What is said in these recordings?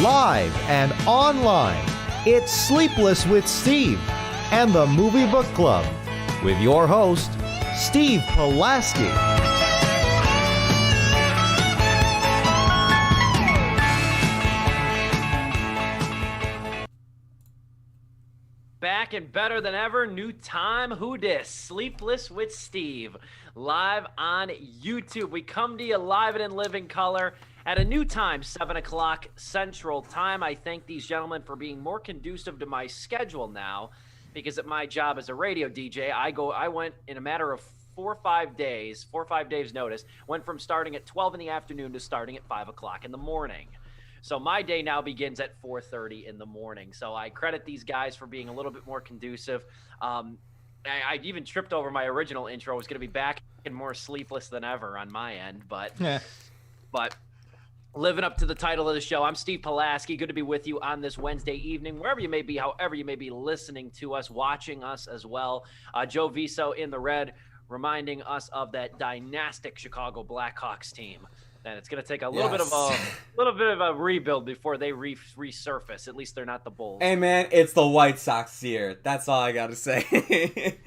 Live and online, it's Sleepless with Steve and the Movie Book Club with your host, Steve Pulaski. Back and better than ever, new time, who dis? Sleepless with Steve, live on YouTube. We come to you live and in living color at a new time, 7 o'clock Central Time. I thank these gentlemen for being more conducive to my schedule now, because at my job as a radio DJ, I went in a matter of 4 or 5 days notice, went from starting at 12 in the afternoon to starting at 5 o'clock in the morning. So my day now begins at 4:30 in the morning. So I credit these guys for being a little bit more conducive. I even tripped over my original intro. I was going to be back and more sleepless than ever on my end, but living up to the title of the show. I'm Steve Pulaski. Good to be with you on this Wednesday evening, wherever you may be, however you may be listening to us, watching us as well. Joe Viso in the red, reminding us of that dynastic Chicago Blackhawks team. And it's going to take a little bit of a rebuild before they resurface. At least they're not the Bulls. Hey man, it's the White Sox year. That's all I got to say.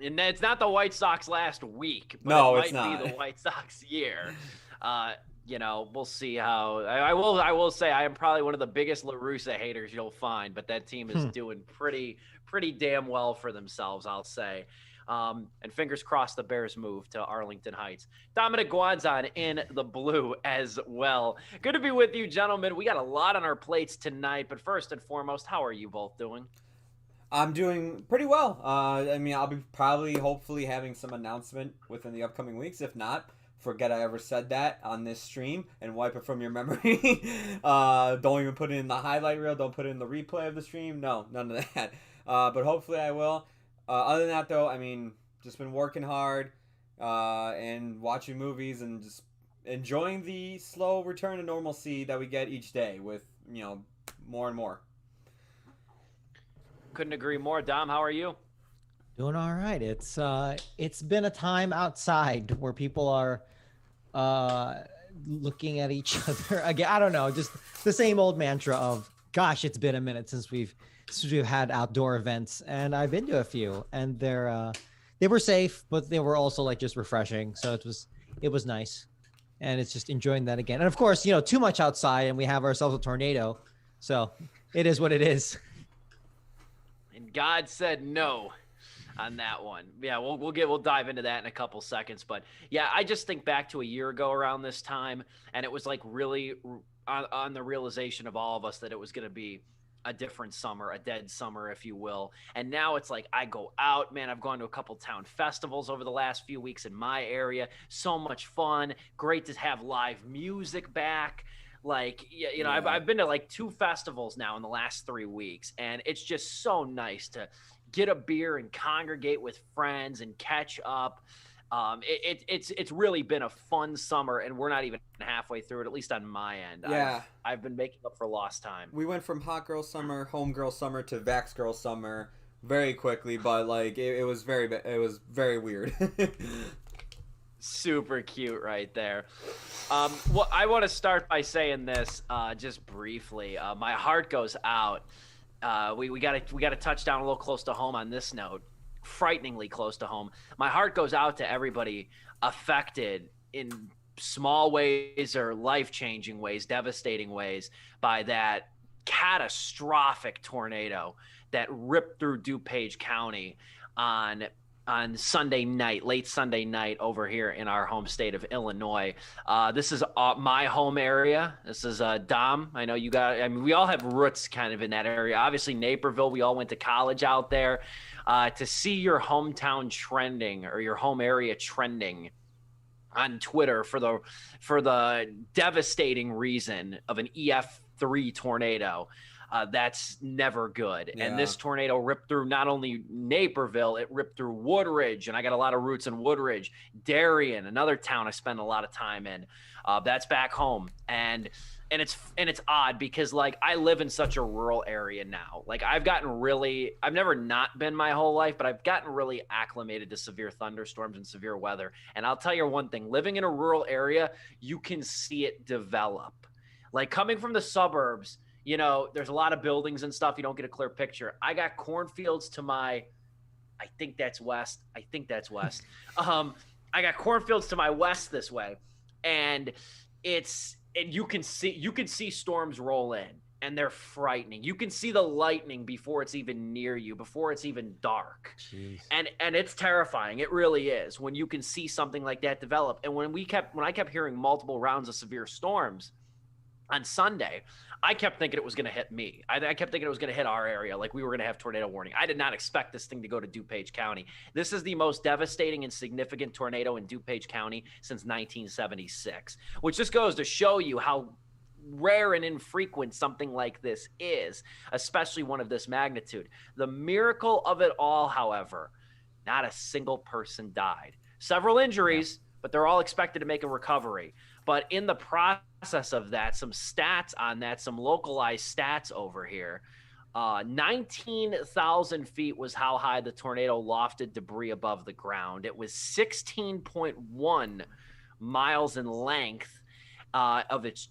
And it's not the White Sox last week, but no, it it's might not. be the White Sox year. We'll see how. I will say I am probably one of the biggest La Russa haters you'll find, but that team is doing pretty damn well for themselves, I'll say. And fingers crossed the Bears move to Arlington Heights. Dominic Guanzon in the blue as well. Good to be with you, gentlemen. We got a lot on our plates tonight, but first and foremost, how are you both doing? I'm doing pretty well. I'll be hopefully having some announcement within the upcoming weeks. If not, forget I ever said that on this stream and wipe it from your memory. Don't even put it in the highlight reel. Don't put it in the replay of the stream. No, none of that. But hopefully I will. Other than that, though, just been working hard and watching movies and just enjoying the slow return to normalcy that we get each day with, more and more. Couldn't agree more. Dom, how are you? Doing all right. It's been a time outside where people are looking at each other again. I don't know, just the same old mantra of, gosh, it's been a minute since we've had outdoor events, and I've been to a few, and they were safe, but they were also like just refreshing. So it was nice, and it's just enjoying that again. And of course, too much outside, and we have ourselves a tornado, so it is what it is. And God said no on that one. Yeah, we'll dive into that in a couple seconds, but yeah, I just think back to a year ago around this time, and it was like really on the realization of all of us that it was going to be a different summer, a dead summer, if you will. And now it's like I go out, man. I've gone to a couple town festivals over the last few weeks in my area. So much fun. Great to have live music back. Like, I've been to like 2 festivals now in the last 3 weeks, and it's just so nice to get a beer and congregate with friends and catch up. It's really been a fun summer, and we're not even halfway through it, at least on my end. Yeah. I've been making up for lost time. We went from hot girl summer, home girl summer to vax girl summer very quickly, but like it was very weird. Super cute right there. Well, I want to start by saying this just briefly. My heart goes out. We got to touch down a little close to home on this note. Frighteningly close to home. My heart goes out to everybody affected in small ways or life-changing ways, devastating ways by that catastrophic tornado that ripped through DuPage County on Sunday night, late Sunday night over here in our home state of Illinois. This is my home area. This is Dom. I know you we all have roots kind of in that area. Obviously Naperville, we all went to college out there. To see your hometown trending or your home area trending on Twitter for the devastating reason of an EF3 tornado, that's never good. Yeah. And this tornado ripped through not only Naperville, it ripped through Woodridge, and I got a lot of roots in Woodridge, Darien, another town I spend a lot of time in. That's back home. And it's odd because like I live in such a rural area now. Like I've never not been my whole life, but I've gotten really acclimated to severe thunderstorms and severe weather. And I'll tell you one thing, living in a rural area, you can see it develop. Like coming from the suburbs, there's a lot of buildings and stuff. You don't get a clear picture. I got cornfields to my, I think that's west. I got cornfields to my west this way, and you can see storms roll in, and they're frightening. You can see the lightning before it's even near you, before it's even dark. Jeez. And it's terrifying. It really is when you can see something like that develop. And when I kept hearing multiple rounds of severe storms on Sunday, I kept thinking it was going to hit me. I kept thinking it was going to hit our area, like we were going to have tornado warning. I did not expect this thing to go to DuPage County. This is the most devastating and significant tornado in DuPage County since 1976, which just goes to show you how rare and infrequent something like this is, especially one of this magnitude. The miracle of it all, however, not a single person died. Several injuries, but they're all expected to make a recovery. But in the process of that, some stats on that, some localized stats over here. 19,000 feet was how high the tornado lofted debris above the ground. It was 16.1 miles in length of its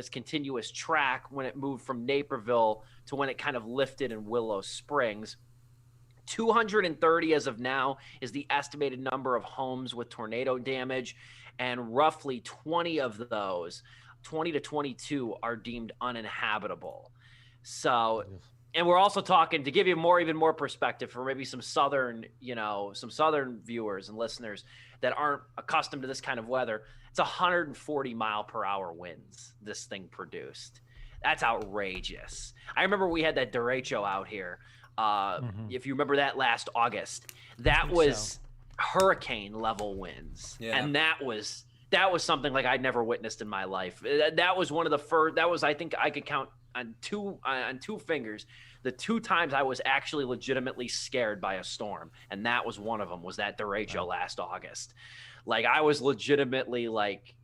continuous track when it moved from Naperville to when it kind of lifted in Willow Springs. 230 as of now is the estimated number of homes with tornado damage, and roughly 20 of those, 20 to 22, are deemed uninhabitable. So, and we're also talking, to give you even more perspective for maybe some southern viewers and listeners that aren't accustomed to this kind of weather, it's 140 mile per hour winds this thing produced. That's outrageous. I remember we had that derecho out here. If you remember that last August, that was hurricane level winds. Yeah. And that was something like I'd never witnessed in my life. That was one of the first, I think I could count on two fingers the two times I was actually legitimately scared by a storm. And that was one of them, was that derecho last August. Like, I was legitimately like,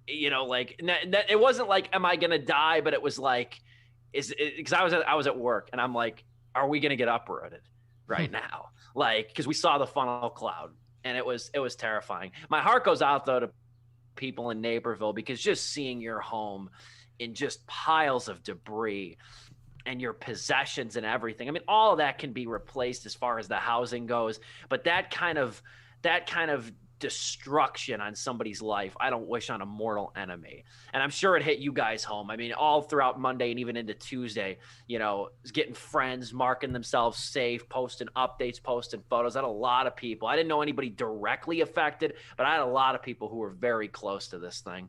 it wasn't like, am I going to die? But it was like, because I was at work and I'm like, are we going to get uprooted right now? Like, because we saw the funnel cloud and it was terrifying. My heart goes out though to people in Naperville, because just seeing your home in just piles of debris and your possessions and everything. I mean, all of that can be replaced as far as the housing goes, but that kind of destruction on somebody's life, I don't wish on a mortal enemy. And I'm sure it hit you guys home. I mean, all throughout Monday and even into Tuesday, getting friends marking themselves safe, posting updates, posting photos. I had a lot of people. I didn't know anybody directly affected, but I had a lot of people who were very close to this thing.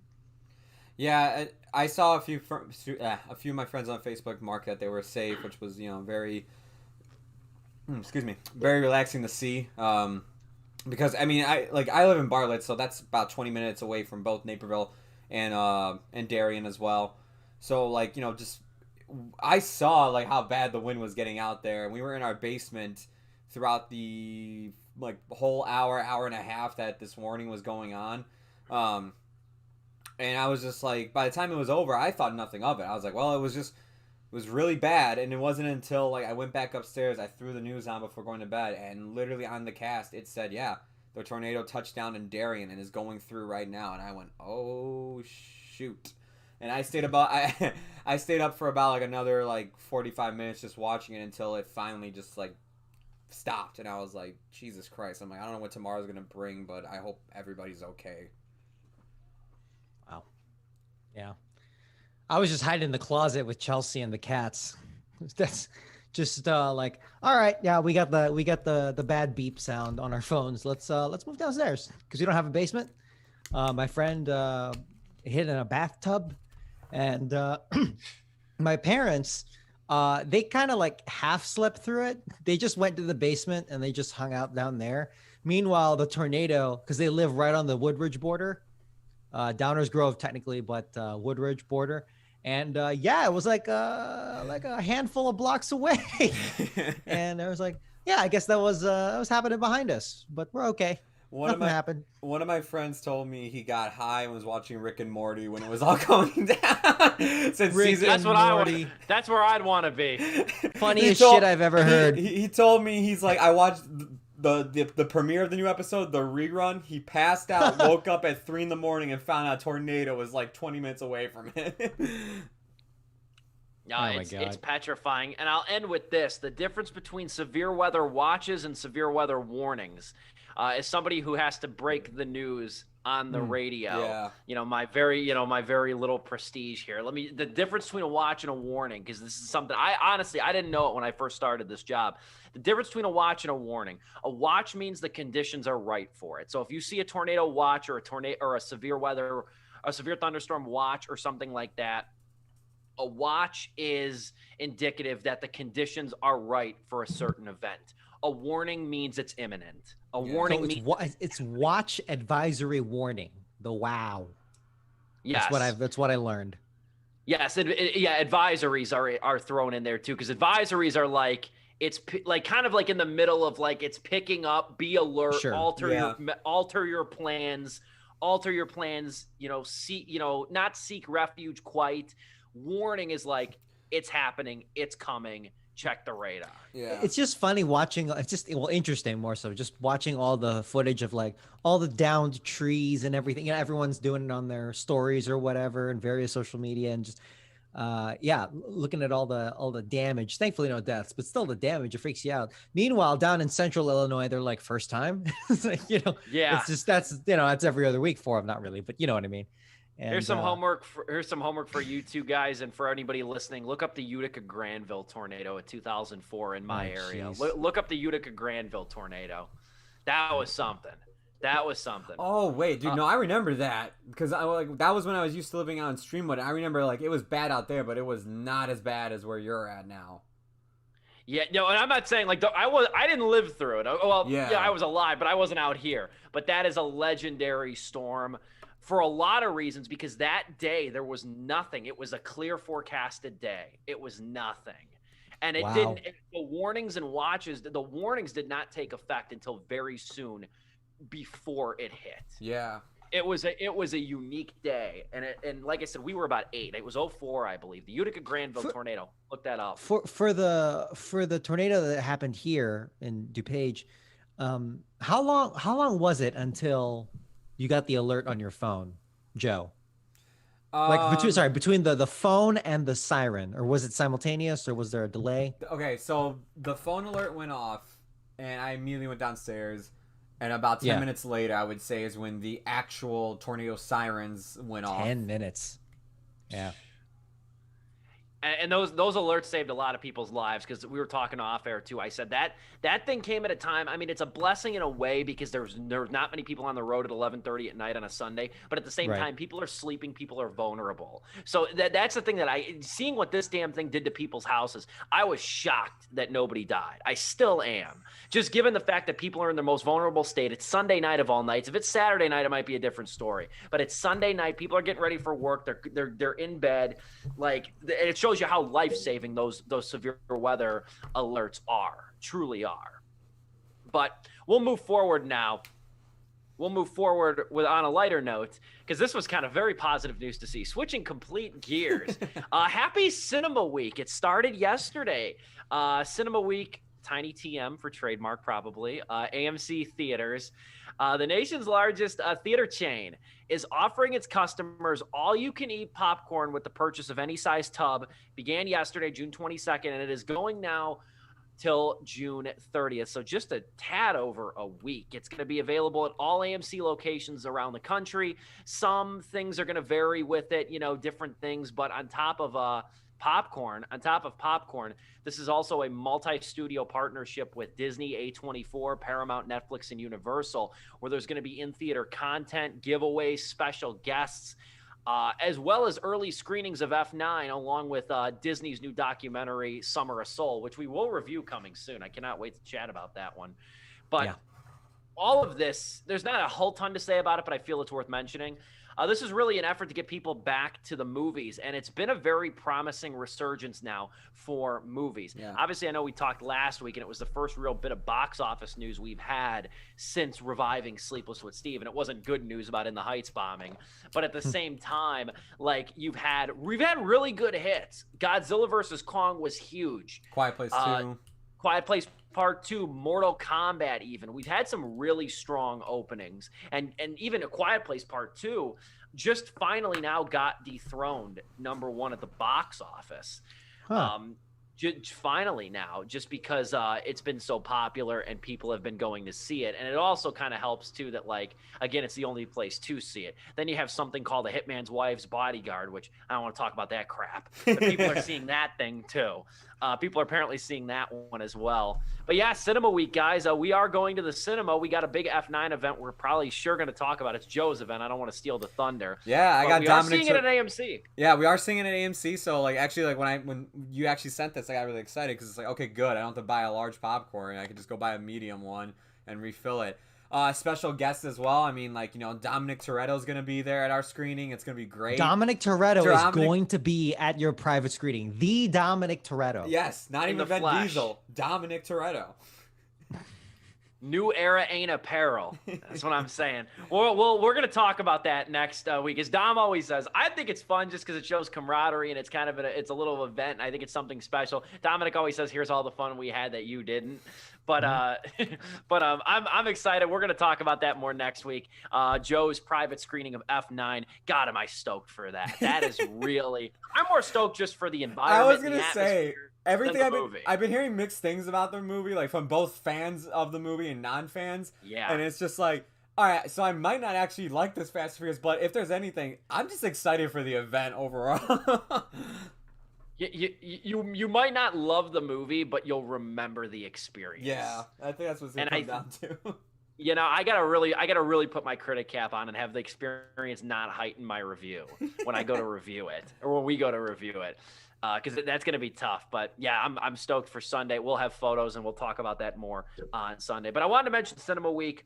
Yeah, I saw a few of my friends on Facebook mark that they were safe, which was, very relaxing to see. Because I mean, I live in Bartlett, so that's about 20 minutes away from both Naperville and Darien as well. So I saw how bad the wind was getting out there, and we were in our basement throughout the whole hour and a half that this warning was going on. And I was just by the time it was over, I thought nothing of it. I was like, well, it was really bad. And it wasn't until I went back upstairs, I threw the news on before going to bed, and literally on the cast it said, yeah, the tornado touched down in Darien and is going through right now. And I went, oh shoot. And I stayed I stayed up for about another 45 minutes just watching it until it finally just stopped. And I was like, Jesus Christ. I'm like, I don't know what tomorrow's gonna bring, but I hope everybody's okay. Wow. Yeah. I was just hiding in the closet with Chelsea and the cats. That's just all right, yeah, we got the bad beep sound on our phones. Let's move downstairs because we don't have a basement. My friend hid in a bathtub, and my parents they kind of half slept through it. They just went to the basement and they just hung out down there. Meanwhile, the tornado, because they live right on the Woodridge border, Downers Grove technically, but Woodridge border. And it was like a handful of blocks away. And I was like, yeah, I guess that was happening behind us, but we're okay. Nothing happened. One of my friends told me he got high and was watching Rick and Morty when it was all going down. That's where I'd want to be. Funniest shit I've ever heard. He told me, he's like, I watched the premiere of the new episode, the rerun. He passed out, woke up at 3 a.m. and found out a tornado was 20 minutes away from him. No, Oh my it's God. petrifying. And I'll end with this. The difference between severe weather watches and severe weather warnings. As somebody who has to break the news on the radio, Yeah. my very little prestige here. The difference between a watch and a warning, because this is something I didn't know it when I first started this job. The difference between a watch and a warning. A watch means the conditions are right for it. So if you see a tornado watch or a severe weather, a severe thunderstorm watch or something like that, a watch is indicative that the conditions are right for a certain event. A warning means it's imminent. A warning So means it's watch advisory warning. The wow. yes. That's what I learned. Yes, advisories are thrown in there too, because advisories are like like kind of like in the middle of like it's picking up, be alert, Sure. alter your plans, not seek refuge quite. Warning is like it's happening, it's coming, check the radar. Yeah. It's just funny watching. It's just interesting more so just watching all the footage of like all the downed trees and everything. Everyone's doing it on their stories or whatever and various social media and just looking at all the damage. Thankfully no deaths, but still the damage, it freaks you out. Meanwhile, down in central Illinois, they're like first time. It's like, Yeah. it's just that's every other week for them, not really, but you know what I mean. And, Here's some homework for you two guys and for anybody listening. Look up the Utica Granville tornado of 2004 in my area. Look up the Utica Granville tornado. That was something. Oh wait, dude, no, I remember that because that was when I was used to living out in Streamwood. I remember like it was bad out there, but it was not as bad as where you're at now. Yeah, no, and I'm not saying like I didn't live through it. Well, Yeah. I was alive, but I wasn't out here. But that is a legendary storm for a lot of reasons, because that day there was nothing. It was a clear forecasted day. It was nothing. And it Wow. the warnings and watches, the warnings did not take effect until very soon before it hit. Yeah. It was a unique day. And like I said, we were about 8. It was 04, I believe. The Utica Granville tornado. Look that up. For the tornado that happened here in DuPage, how long was it until you got the alert on your phone, Joe? Like between the phone and the siren, or was it simultaneous, or was there a delay? Okay, so the phone alert went off, and I immediately went downstairs. And about 10 minutes later, I would say, is when the actual tornado sirens went off. 10 minutes. Yeah. And those alerts saved a lot of people's lives, because we were talking off air too. I said that thing came at a time. I mean, it's a blessing in a way because there's not many people on the road at 11:30 at night on a Sunday. But at the same time, people are sleeping. People are vulnerable. So that's the thing seeing what this damn thing did to people's houses. I was shocked that nobody died. I still am. Just given the fact that people are in their most vulnerable state. It's Sunday night of all nights. If it's Saturday night, it might be a different story. But it's Sunday night. People are getting ready for work. They're in bed. Like, it shows you how life-saving those severe weather alerts truly are. But we'll move forward now. We'll move forward on a lighter note, because this was kind of very positive news to see. Switching complete gears. Happy Cinema Week. It started yesterday. Cinema Week, tiny TM for trademark probably, AMC Theaters, the nation's largest theater chain, is offering its customers all-you-can-eat popcorn with the purchase of any size tub. Began yesterday, June 22nd, and it is going now till June 30th. So just a tad over a week. It's going to be available at all AMC locations around the country. Some things are going to vary with it, different things, but on top of popcorn, this is also a multi-studio partnership with Disney, A24, Paramount, Netflix, and Universal, where there's going to be in-theater content, giveaways, special guests, as well as early screenings of F9, along with Disney's new documentary, Summer of Soul, which we will review coming soon. I cannot wait to chat about that one. But all of this, there's not a whole ton to say about it, but I feel it's worth mentioning. This is really an effort to get people back to the movies, and it's been a very promising resurgence now for movies. Yeah. Obviously, I know we talked last week, and it was the first real bit of box office news we've had since reviving Sleepless with Steve, and it wasn't good news about In the Heights bombing. But at the same time, like we've had really good hits. Godzilla vs. Kong was huge. Quiet Place 2. Quiet Place Part 2, Mortal Kombat even. We've had some really strong openings. And even A Quiet Place Part 2 just finally now got dethroned #1 at the box office. Huh. Finally now, just because it's been so popular and people have been going to see it. And it also kind of helps too that, like, again, it's the only place to see it. Then you have something called The Hitman's Wife's Bodyguard, which I don't want to talk about that crap, but people are seeing that thing too. People are apparently seeing that one as well. But yeah, Cinema Week, guys, we are going to the cinema. We got a big F9 event we're probably sure going to talk about. It's Joe's event. I don't want to steal the thunder. Yeah, I got we Dominic. are seeing it at AMC. Yeah, we are seeing it at AMC. So like, actually, like when you actually sent this, I got really excited because it's like, okay, good. I don't have to buy a large popcorn. I can just go buy a medium one and refill it. Special guests as well. I mean, like, Dominic Toretto's going to be there at our screening. It's going to be great. Dominic Toretto is going to be at your private screening. The Dominic Toretto. Yes, not even Vin Diesel. Dominic Toretto. New era ain't apparel. That's what I'm saying. Well, we're going to talk about that next week. As Dom always says, I think it's fun just because it shows camaraderie and it's kind of it's a little event. I think it's something special. Dominic always says, here's all the fun we had that you didn't. But I'm excited. We're going to talk about that more next week. Joe's private screening of F9. God, am I stoked for that. That is really – I'm more stoked just for the environment. I was going to say – everything I've been hearing mixed things about the movie, like from both fans of the movie and non-fans. Yeah. And it's just like, all right, so I might not actually like this Fast and Furious, but if there's anything, I'm just excited for the event overall. You might not love the movie, but you'll remember the experience. Yeah, I think that's what's going to come down to. I gotta really put my critic cap on and have the experience not heighten my review when I go to review it, or when we go to review it. Because that's going to be tough. But, yeah, I'm stoked for Sunday. We'll have photos, and we'll talk about that more on Sunday. But I wanted to mention Cinema Week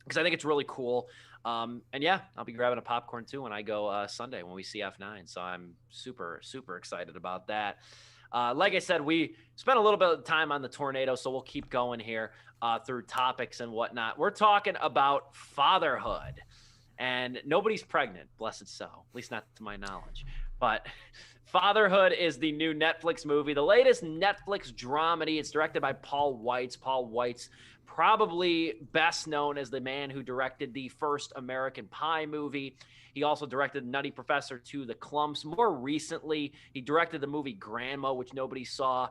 because I think it's really cool. And, yeah, I'll be grabbing a popcorn, too, when I go Sunday when we see F9. So I'm super, super excited about that. Like I said, we spent a little bit of time on the tornado, so we'll keep going here through topics and whatnot. We're talking about fatherhood. And nobody's pregnant, blessed so, at least not to my knowledge. But Fatherhood is the new Netflix movie, the latest Netflix dramedy. It's directed by Paul Weitz. Paul Weitz, probably best known as the man who directed the first American Pie movie. He also directed Nutty Professor 2, The Clumps. More recently, he directed the movie Grandma, which nobody saw.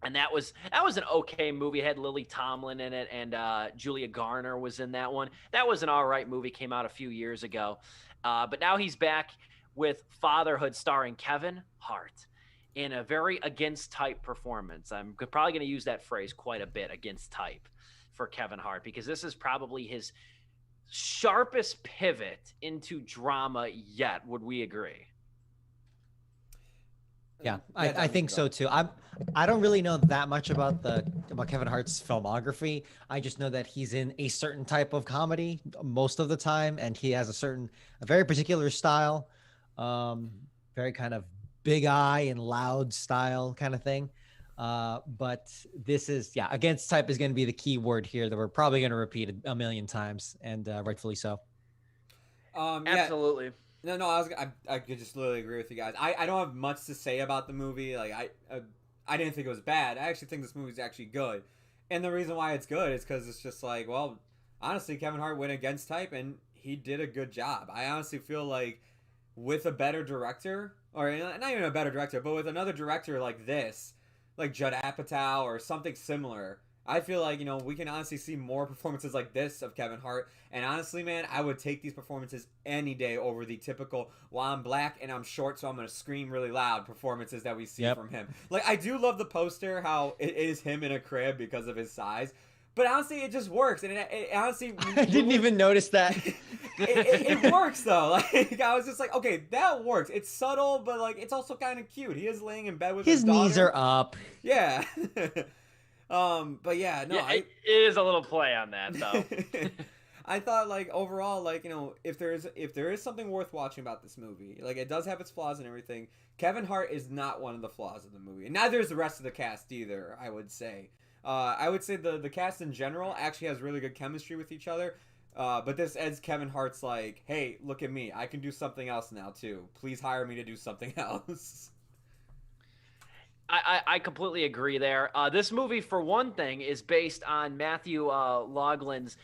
And that was an okay movie. It had Lily Tomlin in it, and Julia Garner was in that one. That was an all right movie, came out a few years ago. But now he's back with Fatherhood starring Kevin Hart in a very against type performance. I'm probably going to use that phrase quite a bit, against type, for Kevin Hart, because this is probably his sharpest pivot into drama yet. Would we agree? Yeah, I think so too. I don't really know that much about Kevin Hart's filmography. I just know that he's in a certain type of comedy most of the time, and he has a very particular style, very kind of big eye and loud style kind of thing. But this is, against type is going to be the key word here that we're probably going to repeat a million times, and rightfully so. Absolutely. No, I could just literally agree with you guys. I don't have much to say about the movie. Like I didn't think it was bad. I actually think this movie's actually good, and the reason why it's good is because it's just like, well, honestly, Kevin Hart went against type, and he did a good job. I honestly feel like with a better director, or not even a better director, but with another director like this, like Judd Apatow or something similar, I feel like, we can honestly see more performances like this of Kevin Hart. And honestly, man, I would take these performances any day over the typical, well, I'm black and I'm short, so I'm going to scream really loud performances that we see from him. Like, I do love the poster, how it is him in a crib because of his size. But honestly, it just works. And it honestly... I didn't even notice that. it works, though. Like, I was just like, okay, that works. It's subtle, but, like, it's also kind of cute. He is laying in bed with his daughter. His knees are up. Yeah. But yeah, no. Yeah, it is a little play on that, though. I thought, like, overall, like, if there is something worth watching about this movie, like, it does have its flaws and everything, Kevin Hart is not one of the flaws of the movie. And neither is the rest of the cast either, I would say. I would say the cast in general actually has really good chemistry with each other. But this adds Kevin Hart's like, hey, look at me. I can do something else now, too. Please hire me to do something else. I completely agree there. This movie, for one thing, is based on Matthew Loughlin's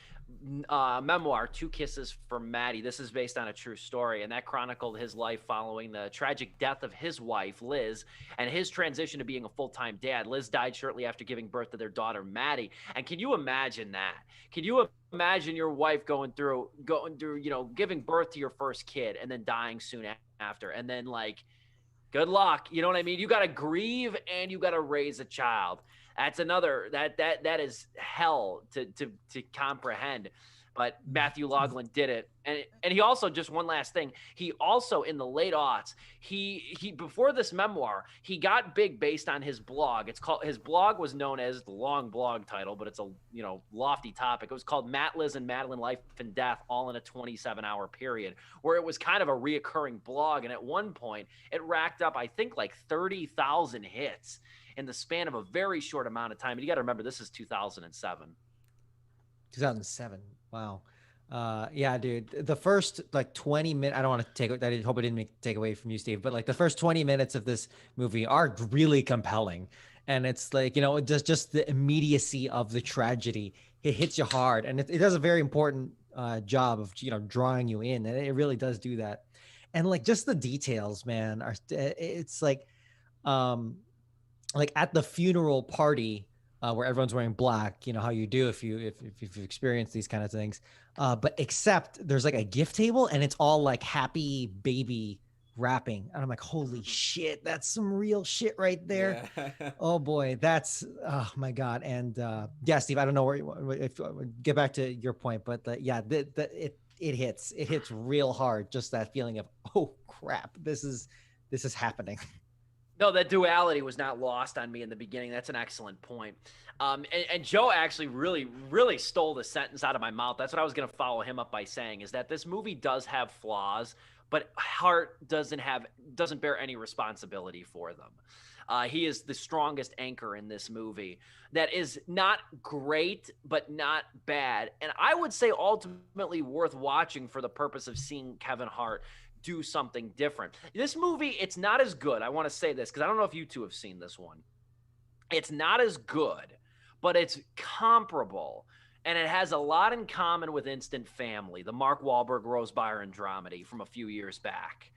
memoir, Two Kisses for Maddie. This is based on a true story, and that chronicled his life following the tragic death of his wife, Liz, and his transition to being a full-time dad. Liz died shortly after giving birth to their daughter, Maddie. And can you imagine that? Can you imagine your wife going through, giving birth to your first kid and then dying soon after, and then like, good luck. You know what I mean? You got to grieve and you got to raise a child. That's another that is hell to comprehend. But Matthew Loughlin did it. And he also, just one last thing, he also in the late aughts, he before this memoir, he got big based on his blog. His blog was known as the long blog title, but it's a lofty topic. It was called Matt, Liz, and Madeline Life and Death, all in a 27-hour period, where it was kind of a reoccurring blog. And at one point, it racked up, I think, like 30,000 hits in the span of a very short amount of time. And you got to remember, this is 2007. 2007. Wow. Yeah, dude. The first like 20 minutes, I don't want to I hope I didn't take away from you, Steve, but like the first 20 minutes of this movie are really compelling. And it's like, just the immediacy of the tragedy, it hits you hard. And it does a very important job of, drawing you in. And it really does do that. And like, just the details, man, it's like at the funeral party, where everyone's wearing black, how you do if you've experienced these kind of things. But except there's like a gift table and it's all like happy baby wrapping. And I'm like, holy shit, that's some real shit right there. Yeah. Oh boy, oh my God. And yeah, Steve, I don't know if get back to your point, but it hits real hard. Just that feeling of, oh crap, this is happening. No, that duality was not lost on me in the beginning. That's an excellent point. And Joe actually really, really stole the sentence out of my mouth. That's what I was going to follow him up by saying, is that this movie does have flaws, but Hart doesn't bear any responsibility for them. He is the strongest anchor in this movie that is not great, but not bad. And I would say ultimately worth watching for the purpose of seeing Kevin Hart do something different. This movie, it's not as good. I want to say this because I don't know if you two have seen this one. It's not as good, but it's comparable. And it has a lot in common with Instant Family, the Mark Wahlberg, Rose Byrne dramedy from a few years back.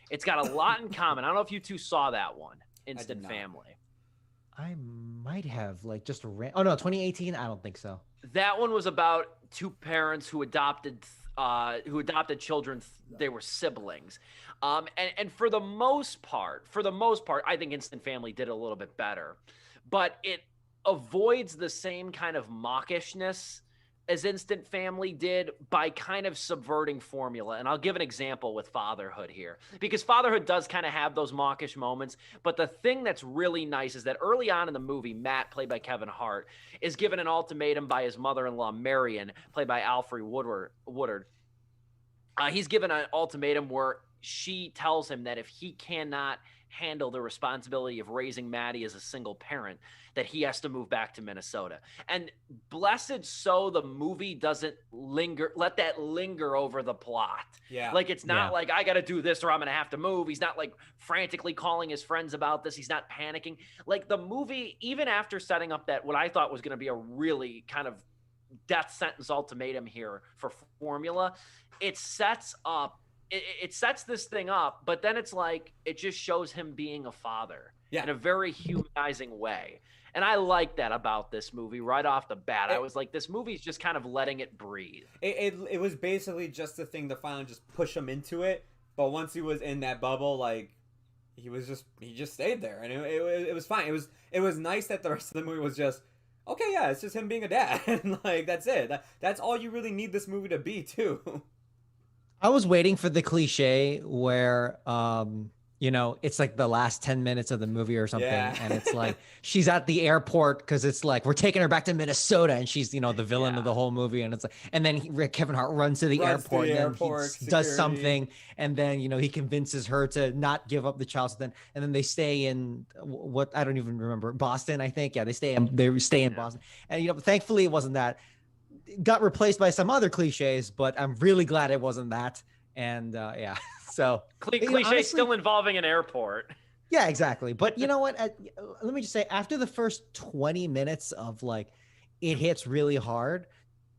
It's got a lot in common. I don't know if you two saw that one, Instant Family. I might have, like, just oh no, 2018. I don't think so. That one was about two parents who adopted children. They were siblings. And for the most part, I think Instant Family did a little bit better, but it avoids the same kind of mawkishness as Instant Family did by kind of subverting formula. And I'll give an example with Fatherhood here, because Fatherhood does kind of have those mawkish moments. But the thing that's really nice is that early on in the movie, Matt, played by Kevin Hart, is given an ultimatum by his mother-in-law, Marion, played by Alfre Woodard. He's given an ultimatum where she tells him that if he cannot handle the responsibility of raising Maddie as a single parent, that he has to move back to Minnesota. And blessed so the movie doesn't let that linger over the plot. Yeah. Like, it's not like, I got to do this or I'm going to have to move. He's not like frantically calling his friends about this. He's not panicking. Like, the movie, even after setting up that, what I thought was going to be a really kind of death sentence ultimatum here for formula, it sets this thing up, but then it's like, it just shows him being a father in a very humanizing way. And I like that about this movie right off the bat. I was like, this movie's just kind of letting it breathe. It was basically just the thing to finally just push him into it. But once he was in that bubble, like, he just stayed there, and it was fine. It was nice that the rest of the movie was just, okay, yeah, it's just him being a dad, and like, that's it. That's all you really need this movie to be too. I was waiting for the cliche where, it's like the last 10 minutes of the movie or something. Yeah. And it's like, she's at the airport because it's like, we're taking her back to Minnesota. And she's, the villain of the whole movie. And it's like, and then Kevin Hart runs to the airport and then he does something. And then, he convinces her to not give up the child. And then they stay in what, I don't even remember, Boston, I think. Yeah, they stay in Boston. And, thankfully it wasn't that. Got replaced by some other cliches, but I'm really glad it wasn't that. And so cliche honestly, still involving an airport. Yeah, exactly. But you know what? Let me just say, after the first 20 minutes of like, it hits really hard,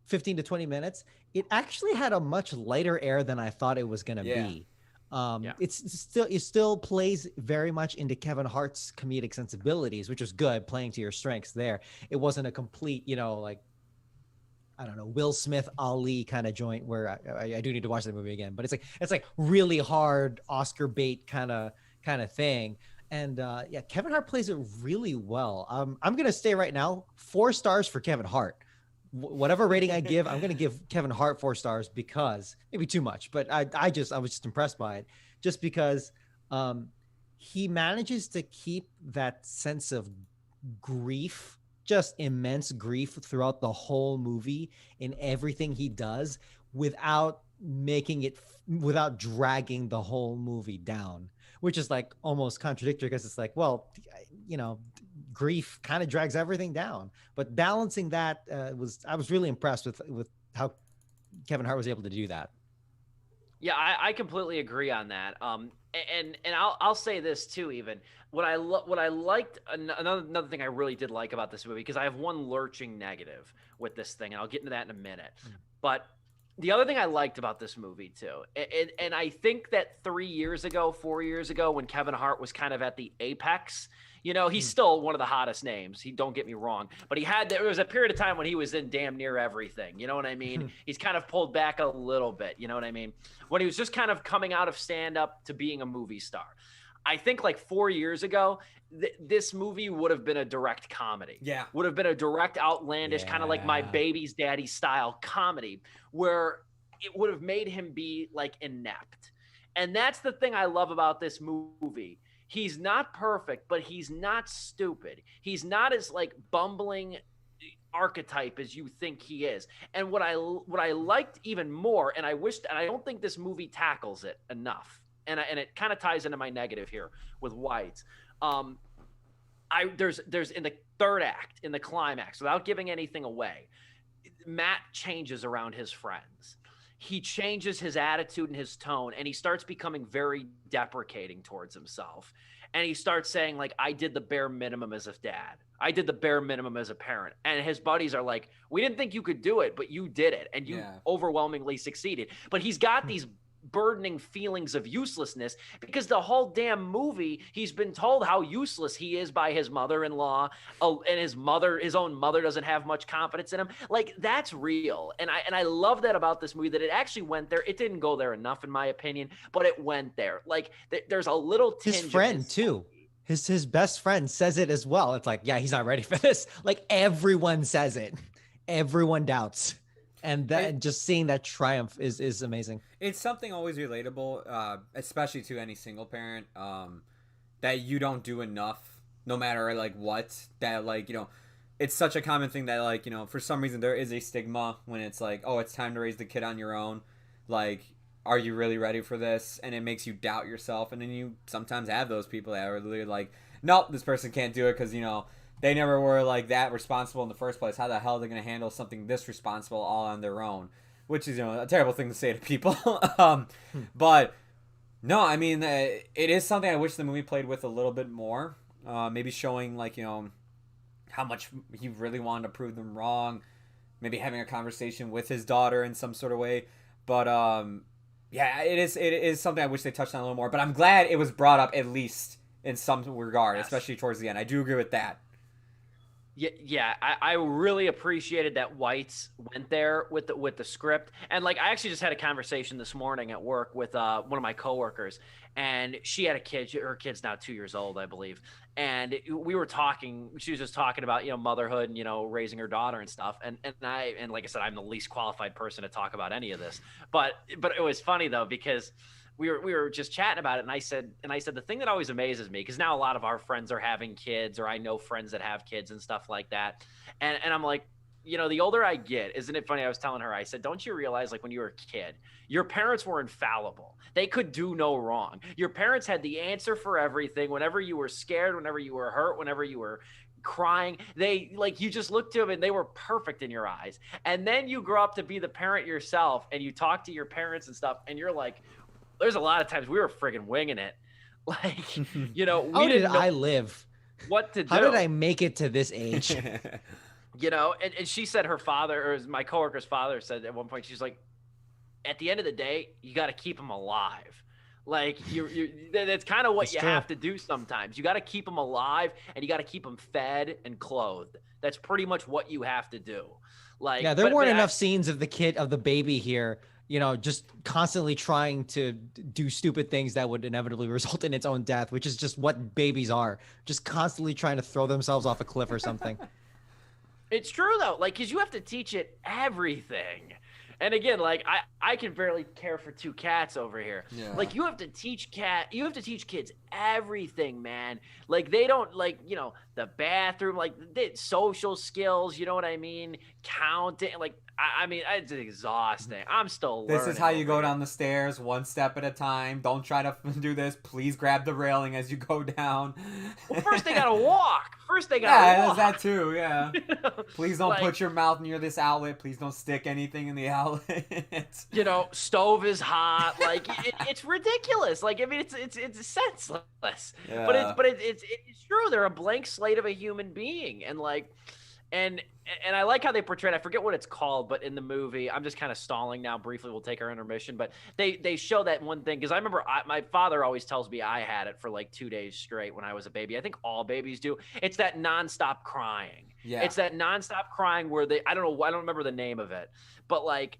15 to 20 minutes, it actually had a much lighter air than I thought it was going to be. It still plays very much into Kevin Hart's comedic sensibilities, which was good, playing to your strengths there. It wasn't a complete, like, I don't know, Will Smith, Ali kind of joint where I do need to watch that movie again, but it's like really hard Oscar bait kind of thing. And Kevin Hart plays it really well. I'm going to stay right now, 4 stars for Kevin Hart. Whatever rating I give, I'm going to give Kevin Hart 4 stars because maybe too much, but I was just impressed by it just because he manages to keep that sense of grief, just immense grief throughout the whole movie in everything he does without dragging the whole movie down, which is like almost contradictory because it's like, well, grief kind of drags everything down, but balancing that I was really impressed with how Kevin Hart was able to do that. Yeah, I completely agree on that. And I'll say this too. Even what I liked, another thing I really did like about this movie, because I have one lurching negative with this thing, and I'll get into that in a minute. But the other thing I liked about this movie too, and I think that 4 years ago, when Kevin Hart was kind of at the apex, he's still one of the hottest names. Don't get me wrong, but there was a period of time when he was in damn near everything. You know what I mean? He's kind of pulled back a little bit. You know what I mean? When he was just kind of coming out of stand-up to being a movie star. I think like 4 years ago, this movie would have been a direct comedy. Yeah. Would have been a direct, outlandish, kind of like My Baby's Daddy style comedy, where it would have made him be like inept. And that's the thing I love about this movie. He's not perfect, but he's not stupid. He's not as like bumbling archetype as you think he is. And what I liked even more, and I don't think this movie tackles it enough. And it kind of ties into my negative here with Whites. There's in the third act, in the climax, without giving anything away, Matt changes around his friends. He changes his attitude and his tone, and he starts becoming very deprecating towards himself. And he starts saying, like, I did the bare minimum as a dad. I did the bare minimum as a parent. And his buddies are like, we didn't think you could do it, but you did it. And you overwhelmingly succeeded. But he's got these burdening feelings of uselessness because the whole damn movie he's been told how useless he is by his mother-in-law, and his own mother doesn't have much confidence in him. Like, that's real. And I love that about this movie, that it actually went there. It didn't go there enough in my opinion, but it went there. Like there's a little tinge his friend too. His best friend says it as well. It's like, yeah, he's not ready for this. Like, everyone says it. Everyone doubts. And just seeing that triumph is amazing. It's something always relatable, especially to any single parent, that you don't do enough, no matter like what. That it's such a common thing that for some reason there is a stigma when it's like, oh, it's time to raise the kid on your own. Like, are you really ready for this? And it makes you doubt yourself. And then you sometimes have those people that are literally like, nope, this person can't do it because they never were like that responsible in the first place. How the hell are they going to handle something this responsible all on their own? Which is, a terrible thing to say to people. But no, I mean, it is something I wish the movie played with a little bit more. Maybe showing how much he really wanted to prove them wrong. Maybe having a conversation with his daughter in some sort of way. But it is something I wish they touched on a little more. But I'm glad it was brought up at least in some regard, especially towards the end. I do agree with that. Yeah, I really appreciated that Whites went there with the script. And I actually just had a conversation this morning at work with one of my coworkers, and she had a kid. Her kid's now 2 years old, I believe. And we were talking. She was just talking about motherhood and raising her daughter and stuff. And like I said, I'm the least qualified person to talk about any of this. But it was funny though, because we were just chatting about it, and I said the thing that always amazes me, because now a lot of our friends are having kids, or I know friends that have kids and stuff like that, and I'm like, the older I get, isn't it funny? I was telling her, I said, don't you realize, when you were a kid, your parents were infallible. They could do no wrong. Your parents had the answer for everything. Whenever you were scared, whenever you were hurt, whenever you were crying, they you just looked to them and they were perfect in your eyes. And then you grow up to be the parent yourself, and you talk to your parents and stuff, and you're like, there's a lot of times we were friggin' winging it. We how did I live? What to do? How did I make it to this age? You know, and she said her father, or my coworker's father said at one point, she's like, at the end of the day, you got to keep them alive. Like that's kind of what you have to do sometimes. You got to keep them alive, and you got to keep them fed and clothed. That's pretty much what you have to do. Like, yeah, there weren't enough scenes of the baby here, you know, just constantly trying to do stupid things that would inevitably result in its own death, which is just what babies are, just constantly trying to throw themselves off a cliff or something. It's true though, like, because you have to teach it everything. And again, like I can barely care for two cats over here. Yeah. Like you have to teach kids everything, man. Like they don't, like, you know, the bathroom, like social skills, you know what I mean? Counting, like I mean, it's exhausting. I'm still learning. This is how you go down the stairs, one step at a time. Don't try to do this. Please grab the railing as you go down. Well, first they gotta walk. Walk. Yeah, that too, yeah. Please don't put your mouth near this outlet. Please don't stick anything in the outlet. You know, stove is hot. Like it's ridiculous. Like, I mean, it's senseless. Yeah. But it's true. They're a blank slate of a human being, and like. And I like how they portrayed, I forget what it's called, but in the movie, I'm just kind of stalling now. Briefly, we'll take our intermission. But they show that one thing, because I remember my father always tells me I had it for like 2 days straight when I was a baby. I think all babies do. It's that nonstop crying. Yeah. It's that nonstop crying where I don't remember the name of it. But like,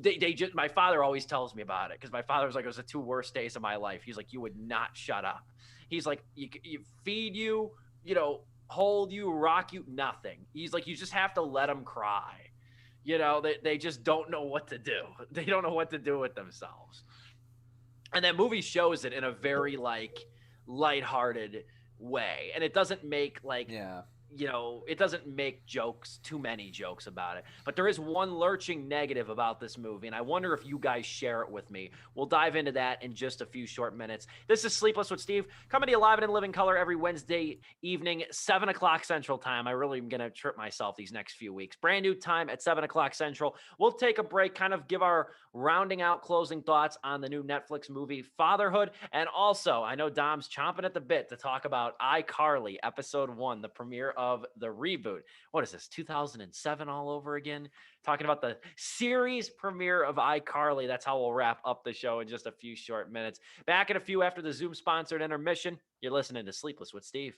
they just, my father always tells me about it, because my father was like, it was the 2 worst days of my life. He's like, you would not shut up. He's like, you feed you, you know, hold you, rock you, nothing. He's like, you just have to let them cry. You know, they just don't know what to do. They don't know what to do with themselves. And that movie shows it in a very like lighthearted way. And it doesn't make like, you know, it doesn't make too many jokes about it. But there is one lurching negative about this movie, and I wonder if you guys share it with me. We'll dive into that in just a few short minutes. This is Sleepless with Steve, coming to you live and in living color every Wednesday evening, 7 o'clock Central Time. I really am going to trip myself these next few weeks. Brand new time at 7 o'clock Central. We'll take a break, kind of give our rounding out closing thoughts on the new Netflix movie Fatherhood. And also, I know Dom's chomping at the bit to talk about iCarly Episode 1, the premiere of the reboot. What is this, 2007 all over again? Talking about the series premiere of iCarly. That's how we'll wrap up the show in just a few short minutes. Back in a few after the Zoom-sponsored intermission. You're listening to Sleepless with Steve.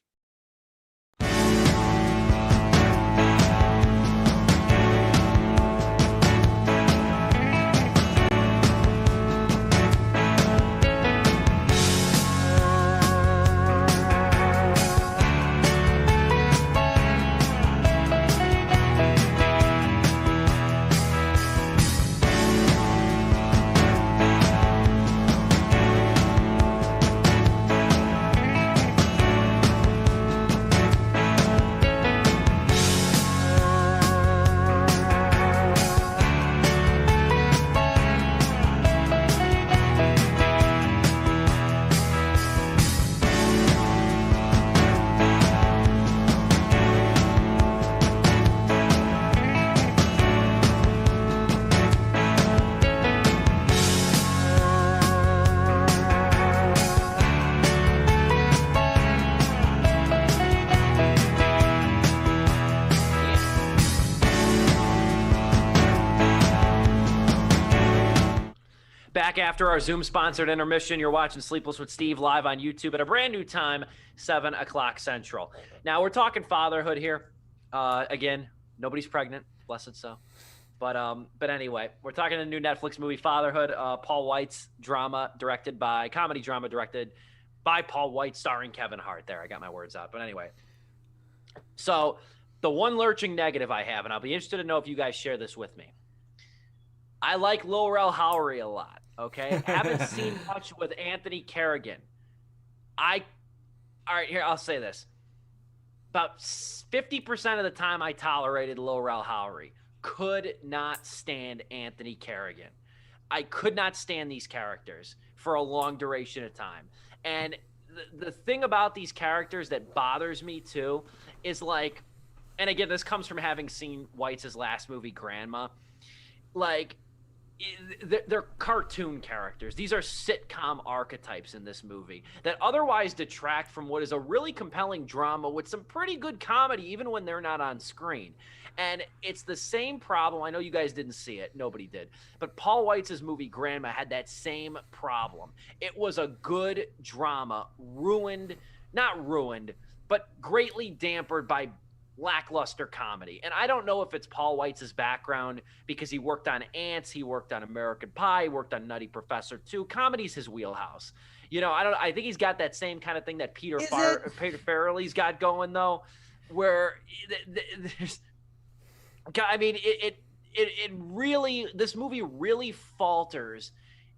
Back after our Zoom-sponsored intermission, you're watching Sleepless with Steve live on YouTube at a brand new time, 7 o'clock Central. Now, we're talking fatherhood here. Again, nobody's pregnant, blessed so. But anyway, we're talking the new Netflix movie Fatherhood, Paul White's comedy drama directed by Paul White, starring Kevin Hart. There, I got my words out. But anyway, so the one lurching negative I have, and I'll be interested to know if you guys share this with me. I like Lil Rel Howery a lot, okay? Haven't seen much with Anthony Carrigan. All right, here, I'll say this. About 50% of the time I tolerated Lil Rel Howery. Could not stand Anthony Carrigan. I could not stand these characters for a long duration of time. And the thing about these characters that bothers me, too, is like, and again, this comes from having seen White's last movie, Grandma. Like, they're cartoon characters. These are sitcom archetypes in this movie that otherwise detract from what is a really compelling drama with some pretty good comedy, even when they're not on screen. And it's the same problem. I know you guys didn't see it. Nobody did. But Paul Weitz's movie Grandma had that same problem. It was a good drama, not ruined, but greatly dampered by lackluster comedy. And I don't know if it's Paul Weitz's background, because he worked on Ants, he worked on American Pie, worked on Nutty Professor 2. Comedy's his wheelhouse. I think he's got that same kind of thing that Peter Farrelly's got going, though, where there's, I mean, it really, this movie really falters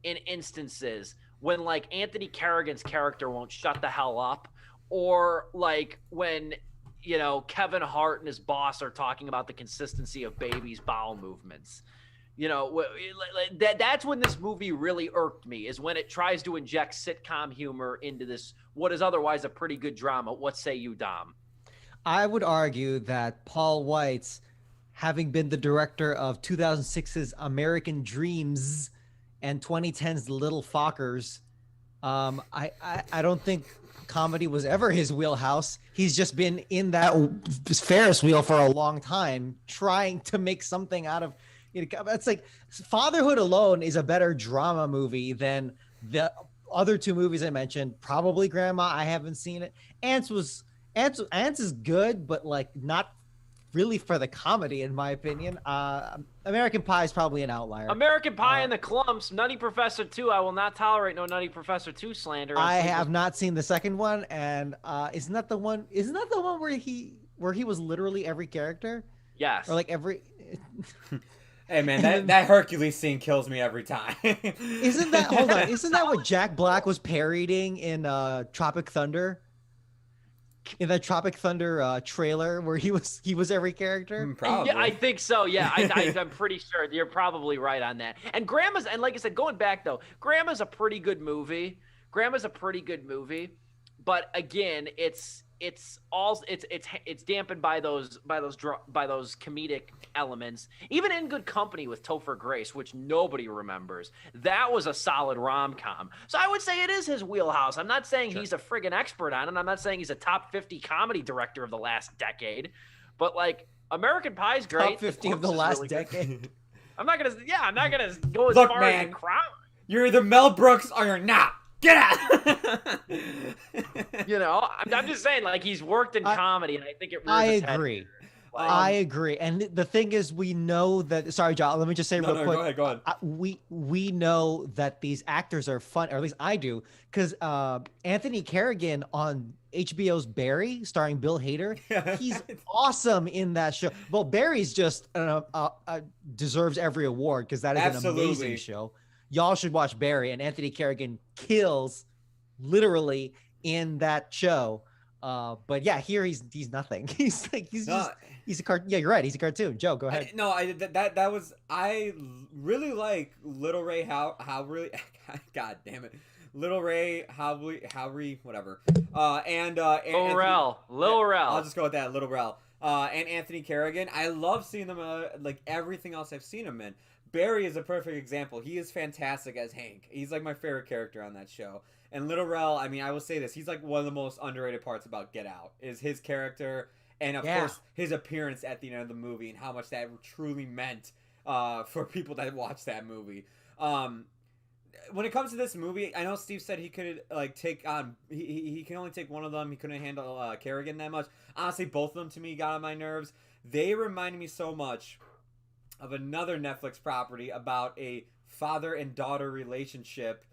in instances when, like, Anthony Carrigan's character won't shut the hell up, or like when Kevin Hart and his boss are talking about the consistency of babies' bowel movements. That's when this movie really irked me, is when it tries to inject sitcom humor into this, what is otherwise a pretty good drama. What say you, Dom? I would argue that Paul Weitz, having been the director of 2006's American Dreams and 2010's Little Fockers, I don't think comedy was ever his wheelhouse. He's just been in that Ferris wheel for a long time, trying to make something out of it's like Fatherhood alone is a better drama movie than the other two movies I mentioned. Probably Grandma. I haven't seen it. Ants is good, but like not really for the comedy, in my opinion. American Pie is probably an outlier. American Pie and the Clumps, Nutty Professor 2. I will not tolerate no Nutty Professor 2 slander. I have not seen the second one, and isn't that the one where he was literally every character? Yes. Or like every. Hey man, that Hercules scene kills me every time. Isn't that what Jack Black was parodying in Tropic Thunder? In that Tropic Thunder trailer where he was every character? Probably. Yeah, I think so. Yeah, I'm pretty sure you're probably right on that. And like I said, going back though, Grandma's a pretty good movie. But again, it's dampened by those comedic elements. Even In Good Company with Topher Grace, which nobody remembers, that was a solid rom-com. So I would say it is his wheelhouse. I'm not saying he's a friggin' expert on it. I'm not saying he's a top 50 comedy director of the last decade. But like American Pie's great. Top 50 of the last decade. I'm not gonna go as far as the crowd. You're either Mel Brooks or you're not. Get out! I'm just saying, like, he's worked in comedy, and I think it really I agree. And the thing is, we know that. Sorry, John. Let me just say real quick. Go ahead. We know that these actors are fun, or at least I do, because Anthony Carrigan on HBO's Barry, starring Bill Hader, he's awesome in that show. Well, Barry's just deserves every award because that is an amazing show. Y'all should watch Barry, and Anthony Carrigan kills literally in that show. But yeah, here he's nothing. He's a cartoon. Yeah, you're right. He's a cartoon. Joe, go ahead. I really like Little Ray Howry. God damn it. Little Ray Howry, whatever. Lil Rel. I'll just go with that, Little Rel. And Anthony Carrigan. I love seeing them like everything else I've seen him in. Barry is a perfect example. He is fantastic as Hank. He's like my favorite character on that show. And Little Rel, I mean, I will say this. He's like one of the most underrated parts about Get Out is his character and, of course, his appearance at the end of the movie and how much that truly meant for people that watched that movie. When it comes to this movie, I know Steve said he could like take on he can only take one of them. He couldn't handle Kerrigan that much. Honestly, both of them to me got on my nerves. They reminded me so much of another Netflix property about a father and daughter relationship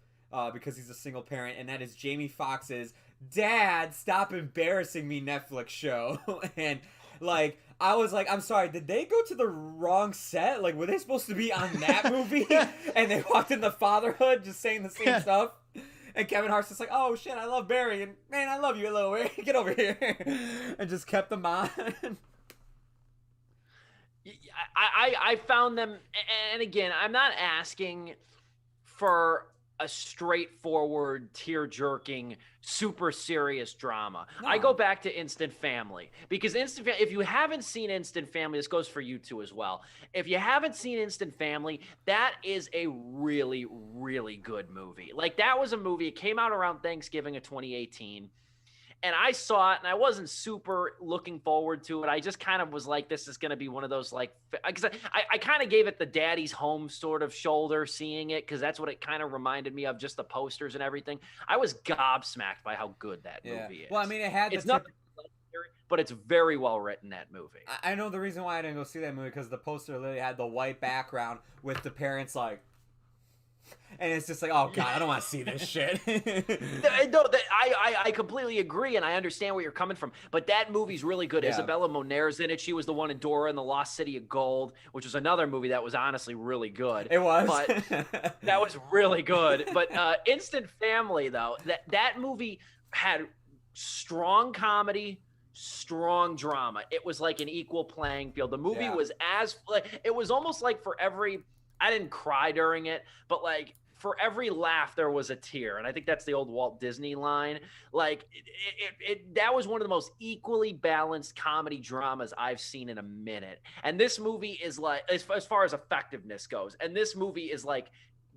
because he's a single parent, and that is Jamie Foxx's Dad, Stop Embarrassing Me Netflix show. And like I was like, I'm sorry, did they go to the wrong set? Like, were they supposed to be on that movie? And they walked into Fatherhood just saying the same stuff. And Kevin Hart's just like, oh shit, I love Barry, and man, I love you, little Ray. Get over here. And just kept them on. I found them, and again, I'm not asking for a straightforward, tear-jerking, super serious drama. No. I go back to Instant Family because if you haven't seen Instant Family, this goes for you two as well. If you haven't seen Instant Family, that is a really, really good movie. Like, that was a movie, it came out around Thanksgiving of 2018. And I saw it, and I wasn't super looking forward to it. I just kind of was like, this is going to be one of those, like, because I kind of gave it the daddy's home sort of shoulder seeing it, because that's what it kind of reminded me of, just the posters and everything. I was gobsmacked by how good that movie is. Well, I mean, it had it's not, but it's very well written, that movie. I know the reason why I didn't go see that movie, because the poster literally had the white background with the parents, like, and it's just like, oh god, I don't want to see this shit. No, I completely agree, and I understand where you're coming from. But that movie's really good. Yeah. Isabella Moner's in it. She was the one in Dora and the Lost City of Gold, which was another movie that was honestly really good. It was. But that was really good. But Instant Family, though, that movie had strong comedy, strong drama. It was like an equal playing field. The movie was it was almost like for every. I didn't cry during it, but like for every laugh there was a tear, and I think that's the old Walt Disney line. Like that was one of the most equally balanced comedy dramas I've seen in a minute. And this movie is like, as far as effectiveness goes, and this movie is like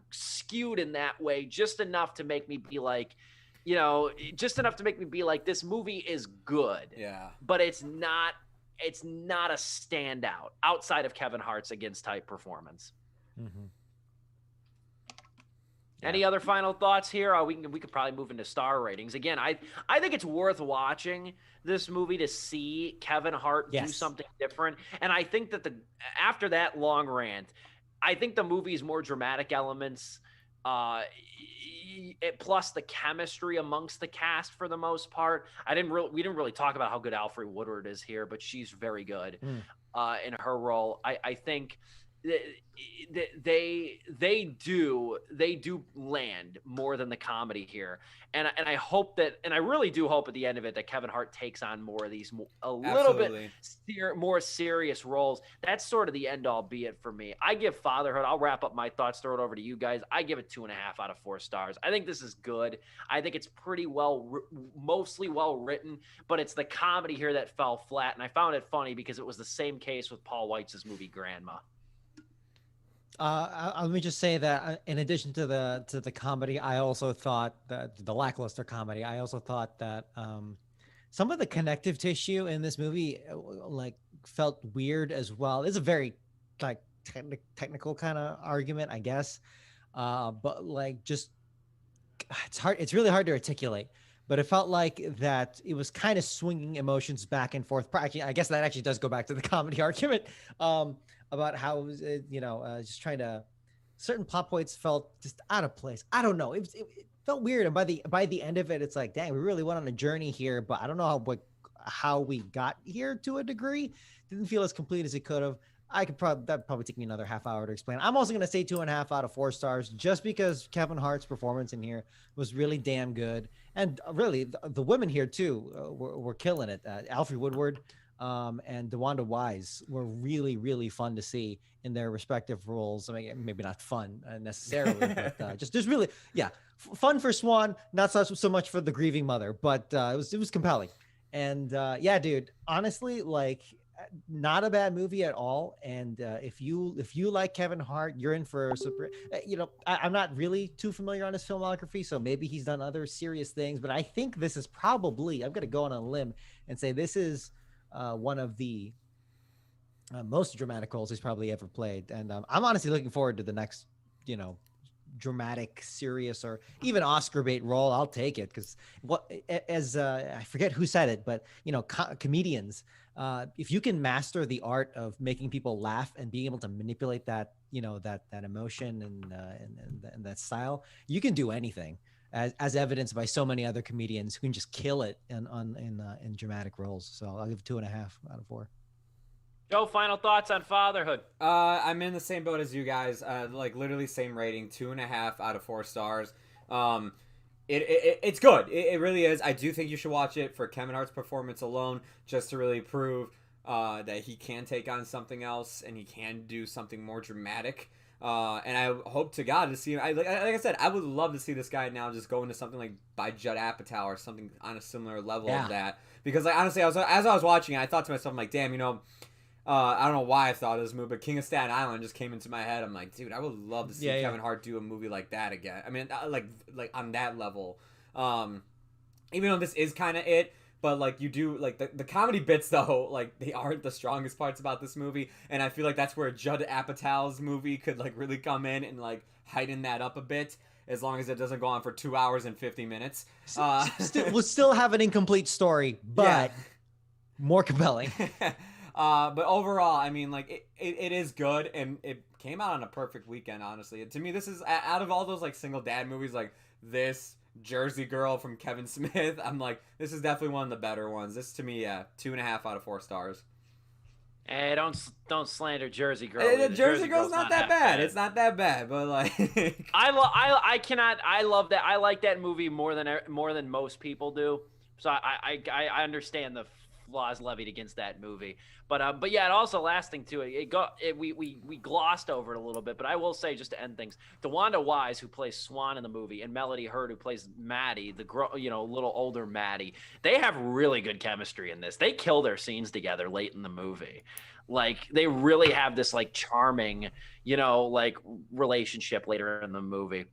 skewed in that way, just enough to make me be like, just enough to make me be like, this movie is good. Yeah. But it's not a standout outside of Kevin Hart's against type performance. Mm-hmm. Any other final thoughts here? We could probably move into star ratings. Again, I think it's worth watching this movie to see Kevin Hart do something different. And I think that after that long rant, I think the movie's more dramatic elements, plus the chemistry amongst the cast for the most part. We didn't really talk about how good Alfre Woodward is here, but she's very good in her role. I think they do land more than the comedy here, and I hope that, and I really do hope at the end of it that Kevin Hart takes on more of these little bit more serious roles. That's sort of the end all be it for me. I give Fatherhood. I'll wrap up my thoughts, throw it over to you guys. I give it 2.5 out of 4 stars. I think this is good. I think it's pretty mostly well written, but it's the comedy here that fell flat, and I found it funny because it was the same case with Paul Weitz's movie Grandma. Let me just say that in addition to the comedy, I also thought that the lackluster comedy, I also thought that some of the connective tissue in this movie like felt weird as well. It's a very like technical kind of argument, I guess, but like just it's really hard to articulate. But it felt like that it was kind of swinging emotions back and forth. I guess that actually does go back to the comedy argument about how it was, just trying to. Certain plot points felt just out of place. I don't know. It felt weird, and by the end of it, it's like, dang, we really went on a journey here, but I don't know how we got here to a degree. Didn't feel as complete as it could have. That'd probably take me another half hour to explain. I'm also going to say 2.5 out of 4 stars, just because Kevin Hart's performance in here was really damn good. And really the women here too were killing it. Alfre Woodward and DeWanda Wise were really, really fun to see in their respective roles. I mean, maybe not fun necessarily, but just really, fun for Swan, not so much for the grieving mother, but it was compelling. And dude, honestly, like, not a bad movie at all. And if you like Kevin Hart, you're in for a super. I'm not really too familiar on his filmography, so maybe he's done other serious things, but I think this is probably, I'm gonna go on a limb and say this is one of the most dramatic roles he's probably ever played. And I'm honestly looking forward to the next dramatic, serious, or even Oscar bait role. I'll take it, because I forget who said it, but comedians, if you can master the art of making people laugh and being able to manipulate that that emotion and that style, you can do anything, as evidenced by so many other comedians who can just kill it in dramatic roles. So I'll give 2.5 out of 4. Joe, final thoughts on Fatherhood? I'm in the same boat as you guys. Like literally same rating, 2.5 out of 4 stars. It's good. It really is. I do think you should watch it for Kevin Hart's performance alone, just to really prove that he can take on something else and he can do something more dramatic. And I hope to God to see him. Like I said, I would love to see this guy now just go into something like by Judd Apatow or something on a similar level of that. Because like honestly, as I was watching it, I thought to myself, I'm like, damn, I don't know why I thought of this movie, but King of Staten Island just came into my head. I'm like, dude, I would love to see Kevin Hart do a movie like that again. I mean, like on that level. Even though this is kind of it, but like you do like the comedy bits though, like they aren't the strongest parts about this movie, and I feel like that's where Judd Apatow's movie could like really come in and like heighten that up a bit. As long as it doesn't go on for 2 hours and 50 minutes. We'll still have an incomplete story, but more compelling. But overall, I mean, like it is good, and it came out on a perfect weekend. Honestly, to me, this is out of all those like single dad movies, like this Jersey Girl from Kevin Smith. I'm like, this is definitely one of the better ones. This to me, 2.5 out of 4 stars. Hey, don't slander Jersey Girl. Jersey Girl's not that bad. It's not that bad, but like I love that. I like that movie more than most people do. So I understand the flaws levied against that movie. But yeah, it also last thing too. We glossed over it a little bit, but I will say just to end things, DeWanda Wise, who plays Swan in the movie, and Melody Hurd, who plays Maddie, the little older Maddie, they have really good chemistry in this. They kill their scenes together late in the movie. Like they really have this like charming, like relationship later in the movie.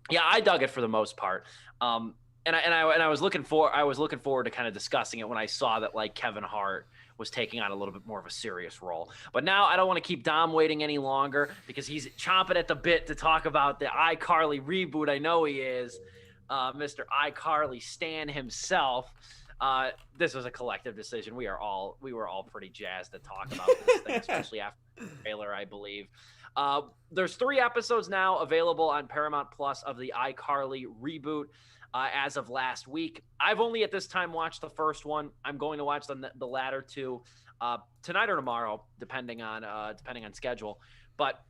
Yeah, I dug it for the most part. And I was looking forward to kind of discussing it when I saw that like Kevin Hart was taking on a little bit more of a serious role. But now I don't want to keep Dom waiting any longer because he's chomping at the bit to talk about the iCarly reboot. I know he is, Mr. iCarly Stan himself. This was a collective decision. We were all pretty jazzed to talk about this thing, especially after the trailer, I believe. There's 3 episodes now available on Paramount Plus of the iCarly reboot. As of last week, I've only at this time watched the first one. I'm going to watch the latter 2 tonight or tomorrow, depending on schedule. But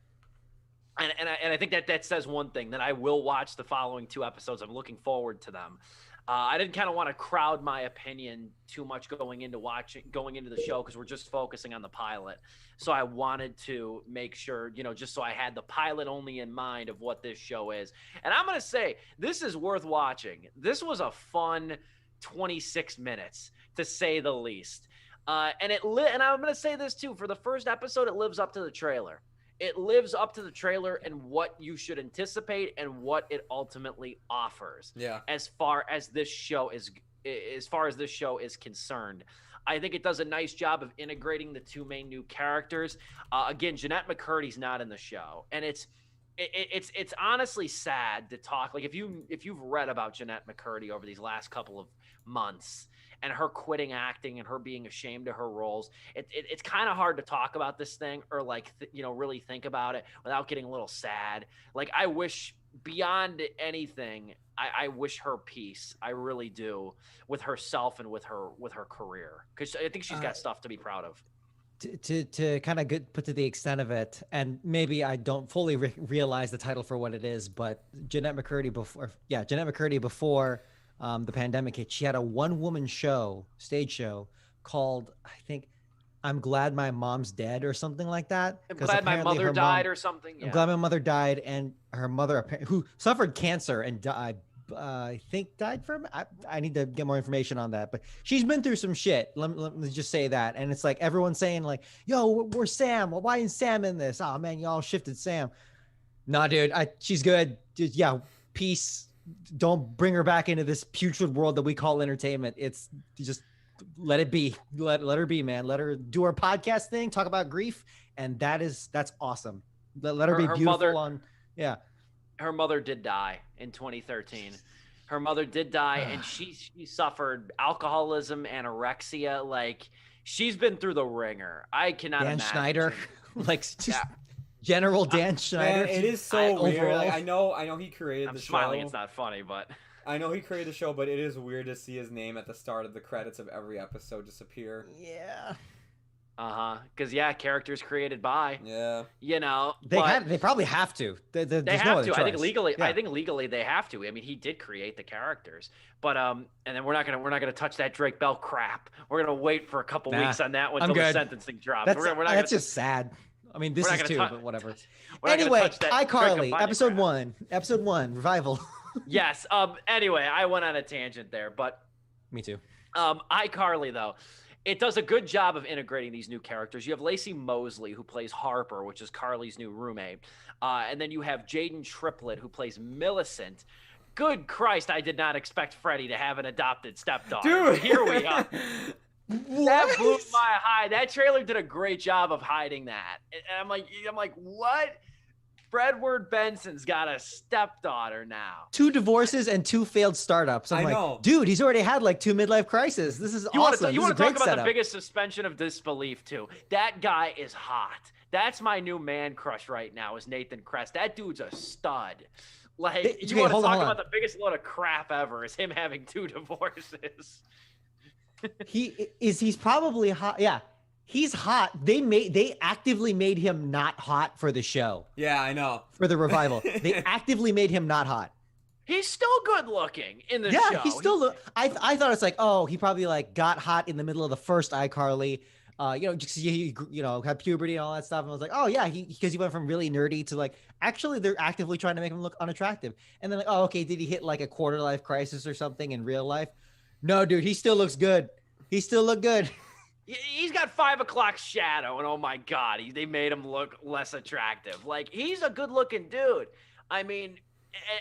I think that says one thing, that I will watch the following 2 episodes. I'm looking forward to them. I didn't kind of want to crowd my opinion too much going into the show because we're just focusing on the pilot. So I wanted to make sure, just so I had the pilot only in mind of what this show is. And I'm going to say this is worth watching. This was a fun 26 minutes to say the least. And I'm going to say this too, for the first episode, it lives up to the trailer. It lives up to the trailer and what you should anticipate and what it ultimately offers. Yeah. As far as this show is concerned, I think it does a nice job of integrating the 2 main new characters. Again, Jeanette McCurdy's not in the show, and it's honestly sad to talk. Like if you've read about Jeanette McCurdy over these last couple of months, and her quitting acting and her being ashamed of her roles, it's kind of hard to talk about this thing or like, really think about it without getting a little sad. Like I wish beyond anything, I wish her peace. I really do, with herself and with her career. Cause I think she's got stuff to be proud of. To kind of put to the extent of it, and maybe I don't fully realize the title for what it is, but Jeanette McCurdy before the pandemic hit, she had a 1-woman stage show called, I think, I'm Glad My Mom's Dead or something like that. I'm glad my mother died or something. Yeah. I'm glad my mother died, and her mother, who suffered cancer and died, I think died from, I need to get more information on that, but she's been through some shit. Let me just say that. And it's like everyone's saying like, yo, where's Sam? Why isn't Sam in this? Oh man, y'all shifted Sam. Nah, dude, she's good. Yeah, peace. Don't bring her back into this putrid world that we call entertainment. It's just let it be. Let her be, man. Let her do her podcast thing, talk about grief, and that's awesome. Let her be beautiful. Her mother did die in 2013. Her mother did die, and she suffered alcoholism, anorexia. Like she's been through the ringer. I cannot imagine. Dan Schneider, like just. General Dan Schneider. Man, it is so weird. Like, I know he created the show. I'm smiling. It's not funny, but I know he created the show, but it is weird to see his name at the start of the credits of every episode disappear. Yeah. Because characters created by. Yeah. They probably have to. They have to. I think legally they have to. I mean, he did create the characters, but and then we're not gonna touch that Drake Bell crap. We're gonna wait for a couple weeks on that one until the sentencing drops. That's just sad. I mean, this We're is not two, gonna but whatever. We're not gonna Anyway, touch that trick of iCarly, bunny episode crap. episode 1, revival. Yes. Anyway, I went on a tangent there, but Me too. iCarly though, it does a good job of integrating these new characters. You have Lacey Mosley who plays Harper, which is Carly's new roommate, and then you have Jaden Triplett who plays Millicent. Good Christ, I did not expect Freddie to have an adopted stepdaughter. Dude. But here we are. That blew my high. That trailer did a great job of hiding that. And I'm like, what? Fredward Benson's got a stepdaughter now. 2 divorces and 2 failed startups. I'm I like, know. dude, he's already had like 2 midlife crises. This is awesome. You This is want a to talk great about setup. the biggest suspension of disbelief too? That guy is hot. That's my new man crush right now. Is Nathan Kress? That dude's a stud. Like, Hey, you okay, want to hold on, talk hold on. about the biggest load of crap ever? Is him having 2 divorces? He's probably hot. Yeah. He's hot. They actively made him not hot for the show, Yeah, I know. for the revival. They actively made him not hot. He's still good looking in the Yeah, show. he still I thought it's like, oh, he probably like got hot in the middle of the first iCarly. Just he had puberty and all that stuff. And I was like, oh yeah, because he went from really nerdy to like, actually they're actively trying to make him look unattractive. And then like, oh, okay, did he hit like a quarter life crisis or something in real life? No, dude, he still looks good. He still look good. He's got 5 o'clock shadow, and oh my god, they made him look less attractive. Like, he's a good-looking dude. I mean,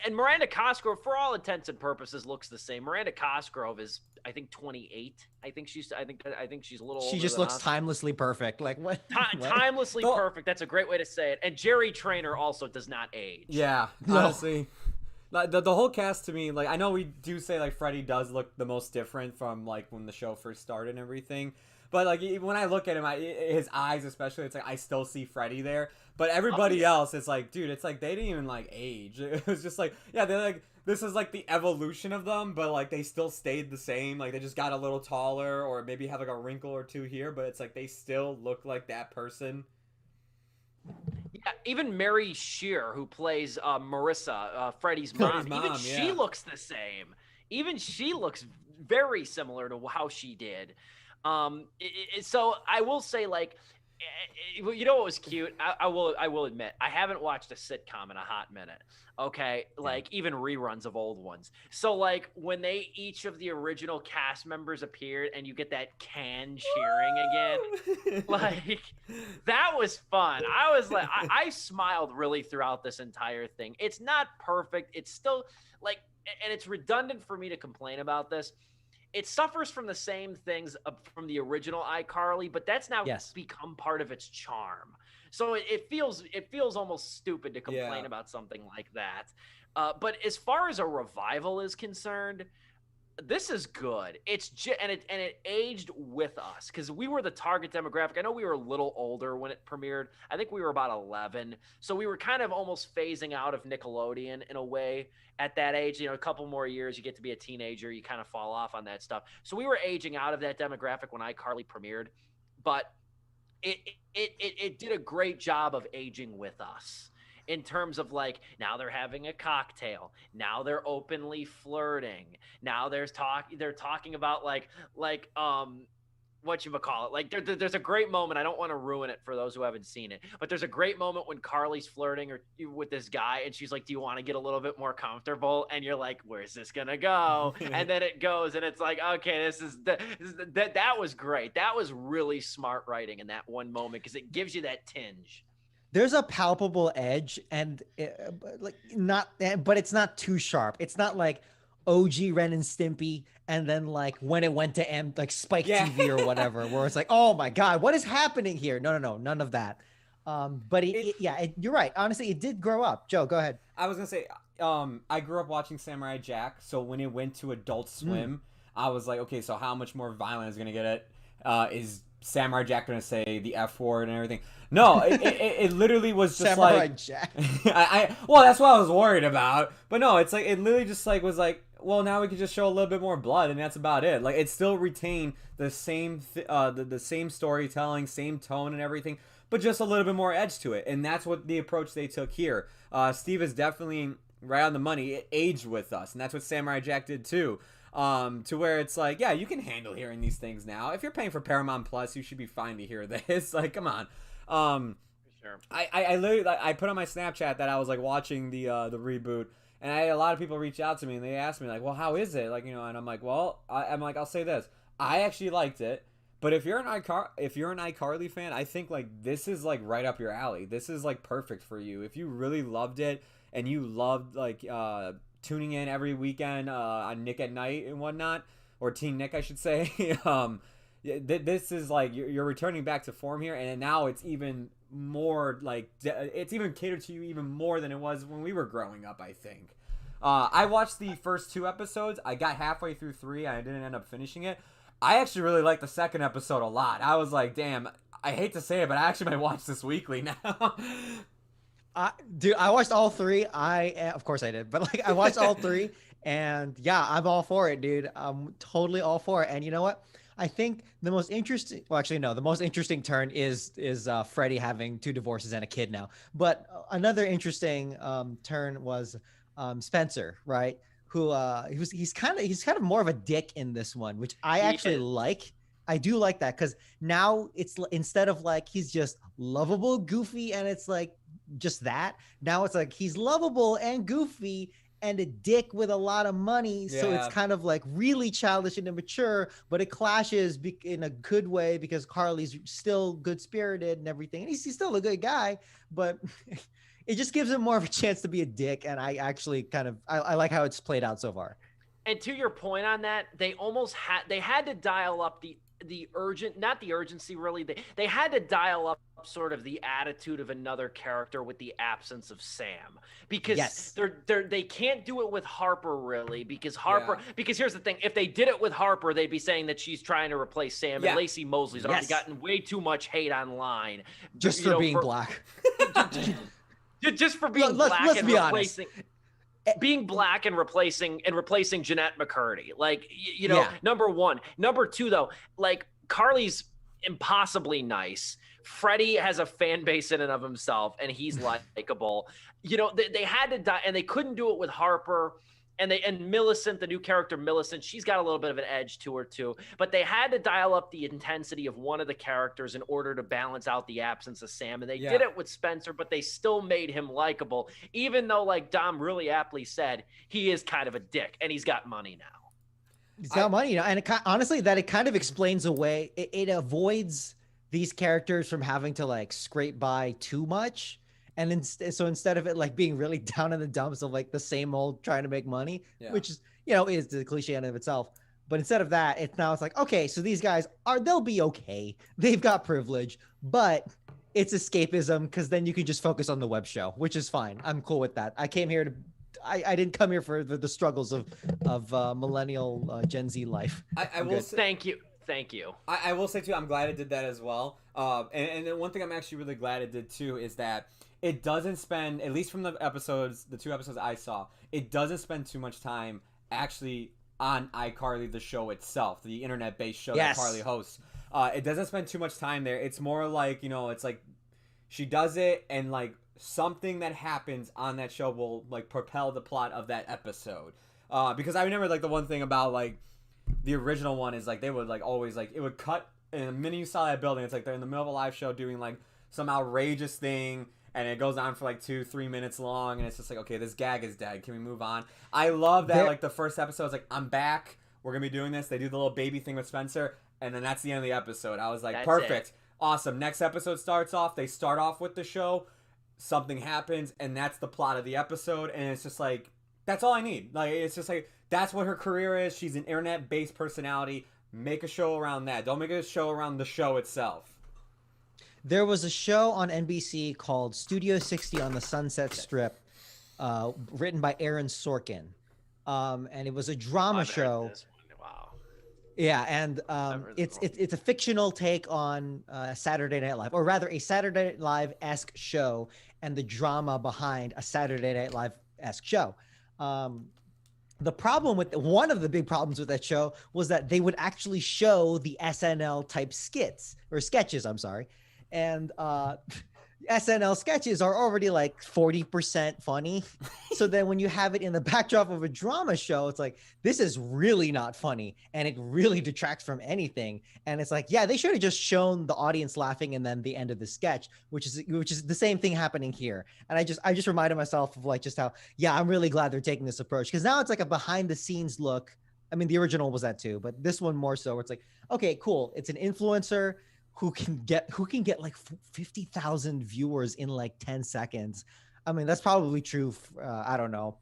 and Miranda Cosgrove, for all intents and purposes, looks the same. Miranda Cosgrove is, I think, 28. I think she's a little. She older just than looks us. timelessly perfect. Like what? What? Timelessly Well- perfect. That's a great way to say it. And Jerry Trainer also does not age. Yeah, No. honestly. Like, the whole cast to me, like, I know we do say, like, Freddie does look the most different from, like, when the show first started and everything. But, like, when I look at him, his eyes especially, it's like I still see Freddie there. But everybody else, it's like, dude, it's like they didn't even, like, age. It was just like, yeah, they're like, this is, like, the evolution of them, but, like, they still stayed the same. Like, they just got a little taller or maybe have, like, a wrinkle or 2 here. But it's like they still look like that person. Yeah, even Mary Shear, who plales Marissa, Freddie's mom, Freddie's mom, even she yeah. looks the same. Even she looks very similar to how she did. So I will say, like, you know what was cute? I will admit, I haven't watched a sitcom in a hot minute. Okay, like even reruns of old ones. So like when each of the original cast members appeared, and you get that can cheering again, like that was fun. I was like, I smiled really throughout this entire thing. It's not perfect. It's still like, and it's redundant for me to complain about this. It suffers from the same things from the original iCarly, but that's now become part of its charm. So it feels almost stupid to complain about something like that. But as far as a revival is concerned, this is good. And it aged with us because we were the target demographic. I know we were a little older when it premiered. I think we were about 11, so we were kind of almost phasing out of Nickelodeon in a way at that age. A couple more years, you get to be a teenager, you kind of fall off on that stuff. So we were aging out of that demographic when iCarly premiered, but it did a great job of aging with us. In terms of like, now they're having a cocktail. Now they're openly flirting. Now they're talking about like whatchamacallit. Like there's a great moment. I don't want to ruin it for those who haven't seen it, but there's a great moment when Carly's flirting with this guy, and she's like, "Do you want to get a little bit more comfortable?" And you're like, "Where's this gonna go?" And then it goes, and it's like, okay, that was great. That was really smart writing in that one moment because it gives you that tinge. There's a palpable edge, and but it's not too sharp. It's not like OG Ren and Stimpy, and then like when it went to like Spike TV or whatever, where it's like, oh my god, what is happening here? No, none of that. But you're right. Honestly, it did grow up. Joe, go ahead. I was gonna say, I grew up watching Samurai Jack, so when it went to Adult Swim, I was like, okay, so how much more violent is gonna get it? Is Samurai Jack gonna say the F word and everything? No, it literally was just Samurai like Jack. well, that's what I was worried about. But no, it's like it literally just like was like, well, now we can just show a little bit more blood, and that's about it. Like it still retained the same the same storytelling, same tone and everything, but just a little bit more edge to it. And that's what the approach they took here. Steve is definitely right on the money. It aged with us, and that's what Samurai Jack did too. To where it's like, yeah, you can handle hearing these things now. If you're paying for Paramount Plus, you should be fine to hear this. Like, come on. Sure. I literally I put on my Snapchat that I was like watching the reboot, and I had a lot of people reach out to me and they asked me like, well, how is it? Like, you know, and I'm like, well, I'm like, I'll say this, I actually liked it. But if you're an iCarly fan, I think like this is like right up your alley. This is like perfect for you. If you really loved it and you loved like tuning in every weekend on Nick at Night and whatnot, or Teen Nick, I should say. This is like you're returning back to form here, and now it's even more like it's even catered to you even more than it was when we were growing up, I think. I watched the first 2 episodes. I got halfway through 3. I didn't end up finishing it. I actually really liked the second episode a lot. I was like, damn, I hate to say it, but I actually might watch this weekly now. Dude, I watched all 3. Of course I did, but like I watched all 3, and yeah, I'm all for it, dude. I'm totally all for it. And you know what? I think the most interesting, well, actually, no, the most interesting turn is Freddie having 2 divorces and a kid now. But another interesting turn was Spencer, right? Who he's kind of more of a dick in this one, which I actually like. I do like that because now it's instead of like he's just lovable, goofy, and it's like just that. Now it's like he's lovable and goofy and a dick with a lot of money. Yeah. So it's kind of like really childish and immature, but it clashes in a good way because Carly's still good spirited and everything, and he's still a good guy, but. It just gives him more of a chance to be a dick, and I actually I like how it's played out so far. And to your point on that, they had to dial up the urgency really. They had to dial up sort of the attitude of another character with the absence of Sam, because they can't do it with Harper really, because because here's the thing, if they did it with Harper, they'd be saying that she's trying to replace Sam, and Lacey Mosley's already gotten way too much hate online just for being black. Just for being black and replacing being black and replacing Jeanette McCurdy. Like, you know, number one. Number two, though, like Carly's impossibly nice. Freddie has a fan base in and of himself, and he's likable. You know, they had to die, and they couldn't do it with Harper. And Millicent, the new character Millicent, she's got a little bit of an edge to her too. But they had to dial up the intensity of one of the characters in order to balance out the absence of Sam. And they did it with Spencer, but they still made him likable, even though, like Dom really aptly said, he is kind of a dick, and he's got money now. He's got money, you know, and honestly, that it kind of explains away. It avoids these characters from having to like scrape by too much. And so instead of it like being really down in the dumps of like the same old trying to make money, which is, you know, is the cliche in of itself. But instead of that, it's like, okay, so these guys they'll be okay. They've got privilege, but it's escapism because then you can just focus on the web show, which is fine. I'm cool with that. I came here to, I didn't come here for the struggles of millennial Gen Z life. I will say, thank you. I will say too, I'm glad it did that as well. And then one thing I'm actually really glad it did too is that it doesn't spend, at least from the 2 episodes I saw, it doesn't spend too much time actually on iCarly, the show itself, the internet-based show that Carly hosts. It doesn't spend too much time there. It's more like, you know, it's like she does it and like something that happens on that show will like propel the plot of that episode. Because I remember like the one thing about like the original one is like they would like always like it would cut, and the minute you saw that building, it's like they're in the middle of a live show doing like some outrageous thing. And it goes on for like 2-3 minutes long, and it's just like, okay, this gag is dead. Can we move on? I love that. Like the first episode, it's like, I'm back. We're gonna be doing this. They do the little baby thing with Spencer, and then that's the end of the episode. I was like, perfect, awesome. Next episode starts off. They start off with the show. Something happens, and that's the plot of the episode. And it's just like, that's all I need. Like it's just like that's what her career is. She's an internet-based personality. Make a show around that. Don't make a show around the show itself. There was a show on NBC called Studio 60 on the Sunset Strip, written by Aaron Sorkin. And it was a drama show. Wow. Yeah, and it's a fictional take on Saturday Night Live, or rather a Saturday Night Live-esque show and the drama behind a Saturday Night Live-esque show. The problem with one of the big problems with that show was that they would actually show the SNL type sketches, I'm sorry. And SNL sketches are already like 40% funny. So then when you have it in the backdrop of a drama show, it's like, this is really not funny. And it really detracts from anything. And it's like, yeah, they should have just shown the audience laughing and then the end of the sketch, which is the same thing happening here. And I just reminded myself of like just how, yeah, I'm really glad they're taking this approach. Because now it's like a behind the scenes look. I mean, the original was that too, but this one more so, where it's like, okay, cool. It's an influencer who can get like 50,000 viewers in like 10 seconds. I mean, that's probably true. I don't know.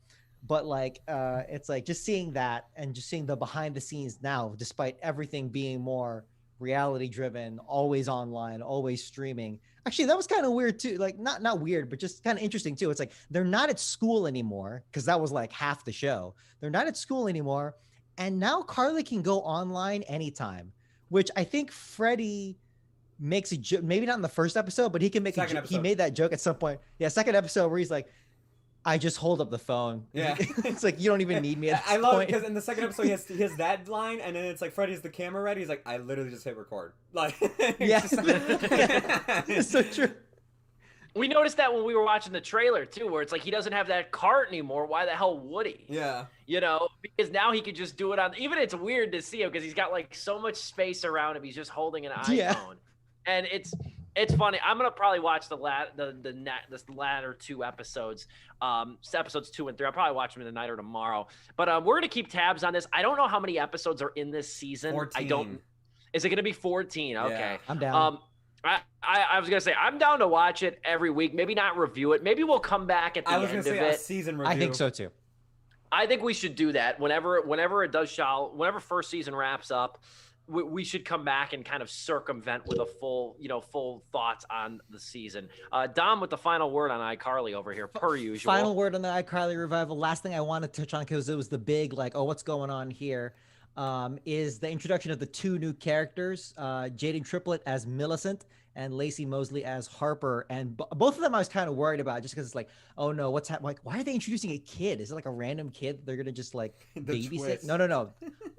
But like, it's like just seeing that and just seeing the behind the scenes now, despite everything being more reality driven, always online, always streaming. Actually, that was kind of weird too. Like not weird, but just kind of interesting too. It's like, they're not at school anymore, because that was like half the show. They're not at school anymore. And now Carly can go online anytime, which I think Freddie makes a joke, maybe not in the first episode, but he can make he made that joke at some point. Yeah, second episode where he's like, I just hold up the phone. Yeah. It's like, you don't even need me at this I love point. it because in the second episode he has that line, and then it's like, Freddie's the camera ready? He's like, I literally just hit record. Like, yeah. It's so true. We noticed that when we were watching the trailer too, where it's like, he doesn't have that cart anymore. Why the hell would he? Yeah. You know, because now he could just do it on, even it's weird to see him because he's got like so much space around him. He's just holding an iPhone. Yeah. And it's funny. I'm gonna probably watch the latter two episodes, episodes 2 and 3. I'll probably watch them tonight or tomorrow. But we're gonna keep tabs on this. I don't know how many episodes are in this season. 14. Is it gonna be 14? Okay, yeah. I'm down. I was gonna say I'm down to watch it every week. Maybe not review it. Maybe we'll come back at the end of it. I was gonna say a season review. I think so too. I think we should do that whenever it does. Whenever first season wraps up. We should come back and kind of circumvent with a full thoughts on the season. Dom with the final word on iCarly over here, per usual. Final word on the iCarly revival. Last thing I want to touch on, because it was the big, like, oh, what's going on here, is the introduction of the 2 new characters, Jaden Triplett as Millicent and Lacey Mosley as Harper. And both of them I was kind of worried about, just because it's like, oh no, what's happening? Like, why are they introducing a kid? Is it like a random kid they're going to just like babysit? No.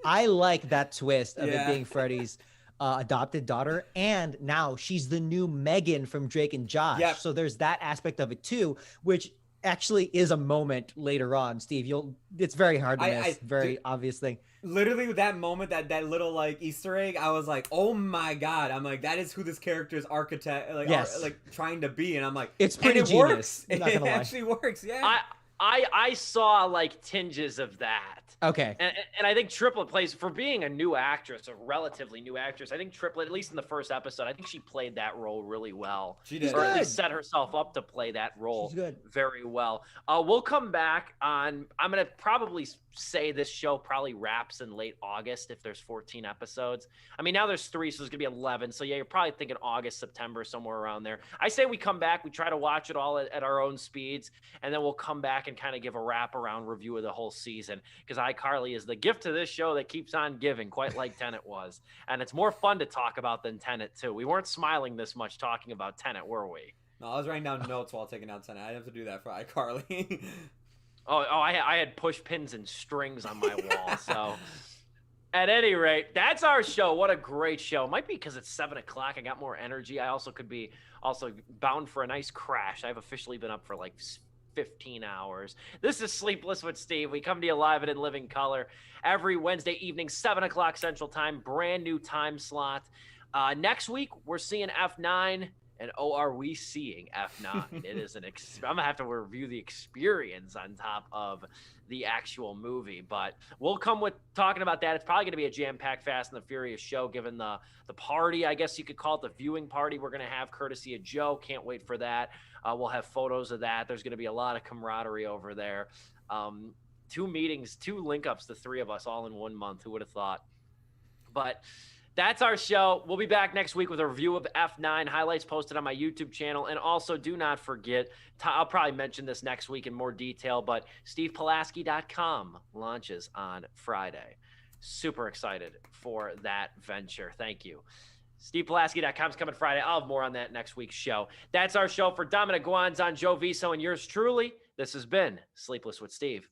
I like that twist of it being Freddie's adopted daughter. And now she's the new Megan from Drake and Josh. Yep. So there's that aspect of it too, which actually is a moment later on, Steve. It's very hard to miss. Very obvious thing. Literally that moment, that little like Easter egg, I was like, oh my god! I'm like, that is who this character's architect, like, like trying to be, and I'm like, it's pretty genius. It actually works. Yeah. I saw like tinges of that. Okay. And I think Triplett plays, for being a new actress, a relatively new actress, I think Triplett, at least in the first episode, I think she played that role really well. She did. Or at least set herself up to play that role very well. We'll come back on, I'm going to probably say this show probably wraps in late August if there's 14 episodes. I mean, now there's 3, so there's going to be 11. So yeah, you're probably thinking August, September, somewhere around there. I say we come back, we try to watch it all at our own speeds, and then we'll come back and kind of give a wraparound review of the whole season, because iCarly is the gift to this show that keeps on giving, quite like Tenet was. And it's more fun to talk about than Tenet too. We weren't smiling this much talking about Tenet, were we? No, I was writing down notes while taking out Tenet. I didn't have to do that for iCarly. I had push pins and strings on my wall. So at any rate, that's our show. What a great show. It might be because it's 7 o'clock. I got more energy. I also could be bound for a nice crash. I've officially been up for like 15 hours. This is Sleepless with Steve. We come to you live and in living color every Wednesday evening, 7 o'clock Central Time, brand new time slot. Next week, we're seeing F9. And are we seeing F9? It is I'm going to have to review the experience on top of the actual movie. But we'll come with talking about that. It's probably going to be a jam-packed Fast and the Furious show, given the party, I guess you could call it, the viewing party we're going to have courtesy of Joe. Can't wait for that. We'll have photos of that. There's going to be a lot of camaraderie over there. 2 meetings, 2 link-ups, the 3 of us all in 1 month. Who would have thought? But that's our show. We'll be back next week with a review of F9, highlights posted on my YouTube channel. And also, do not forget, I'll probably mention this next week in more detail, but StevePulaski.com launches on Friday. Super excited for that venture. Thank you. StevePulaski.com is coming Friday. I'll have more on that next week's show. That's our show. For Dominic Guanzon, Joe Viso, and yours truly, this has been Sleepless with Steve.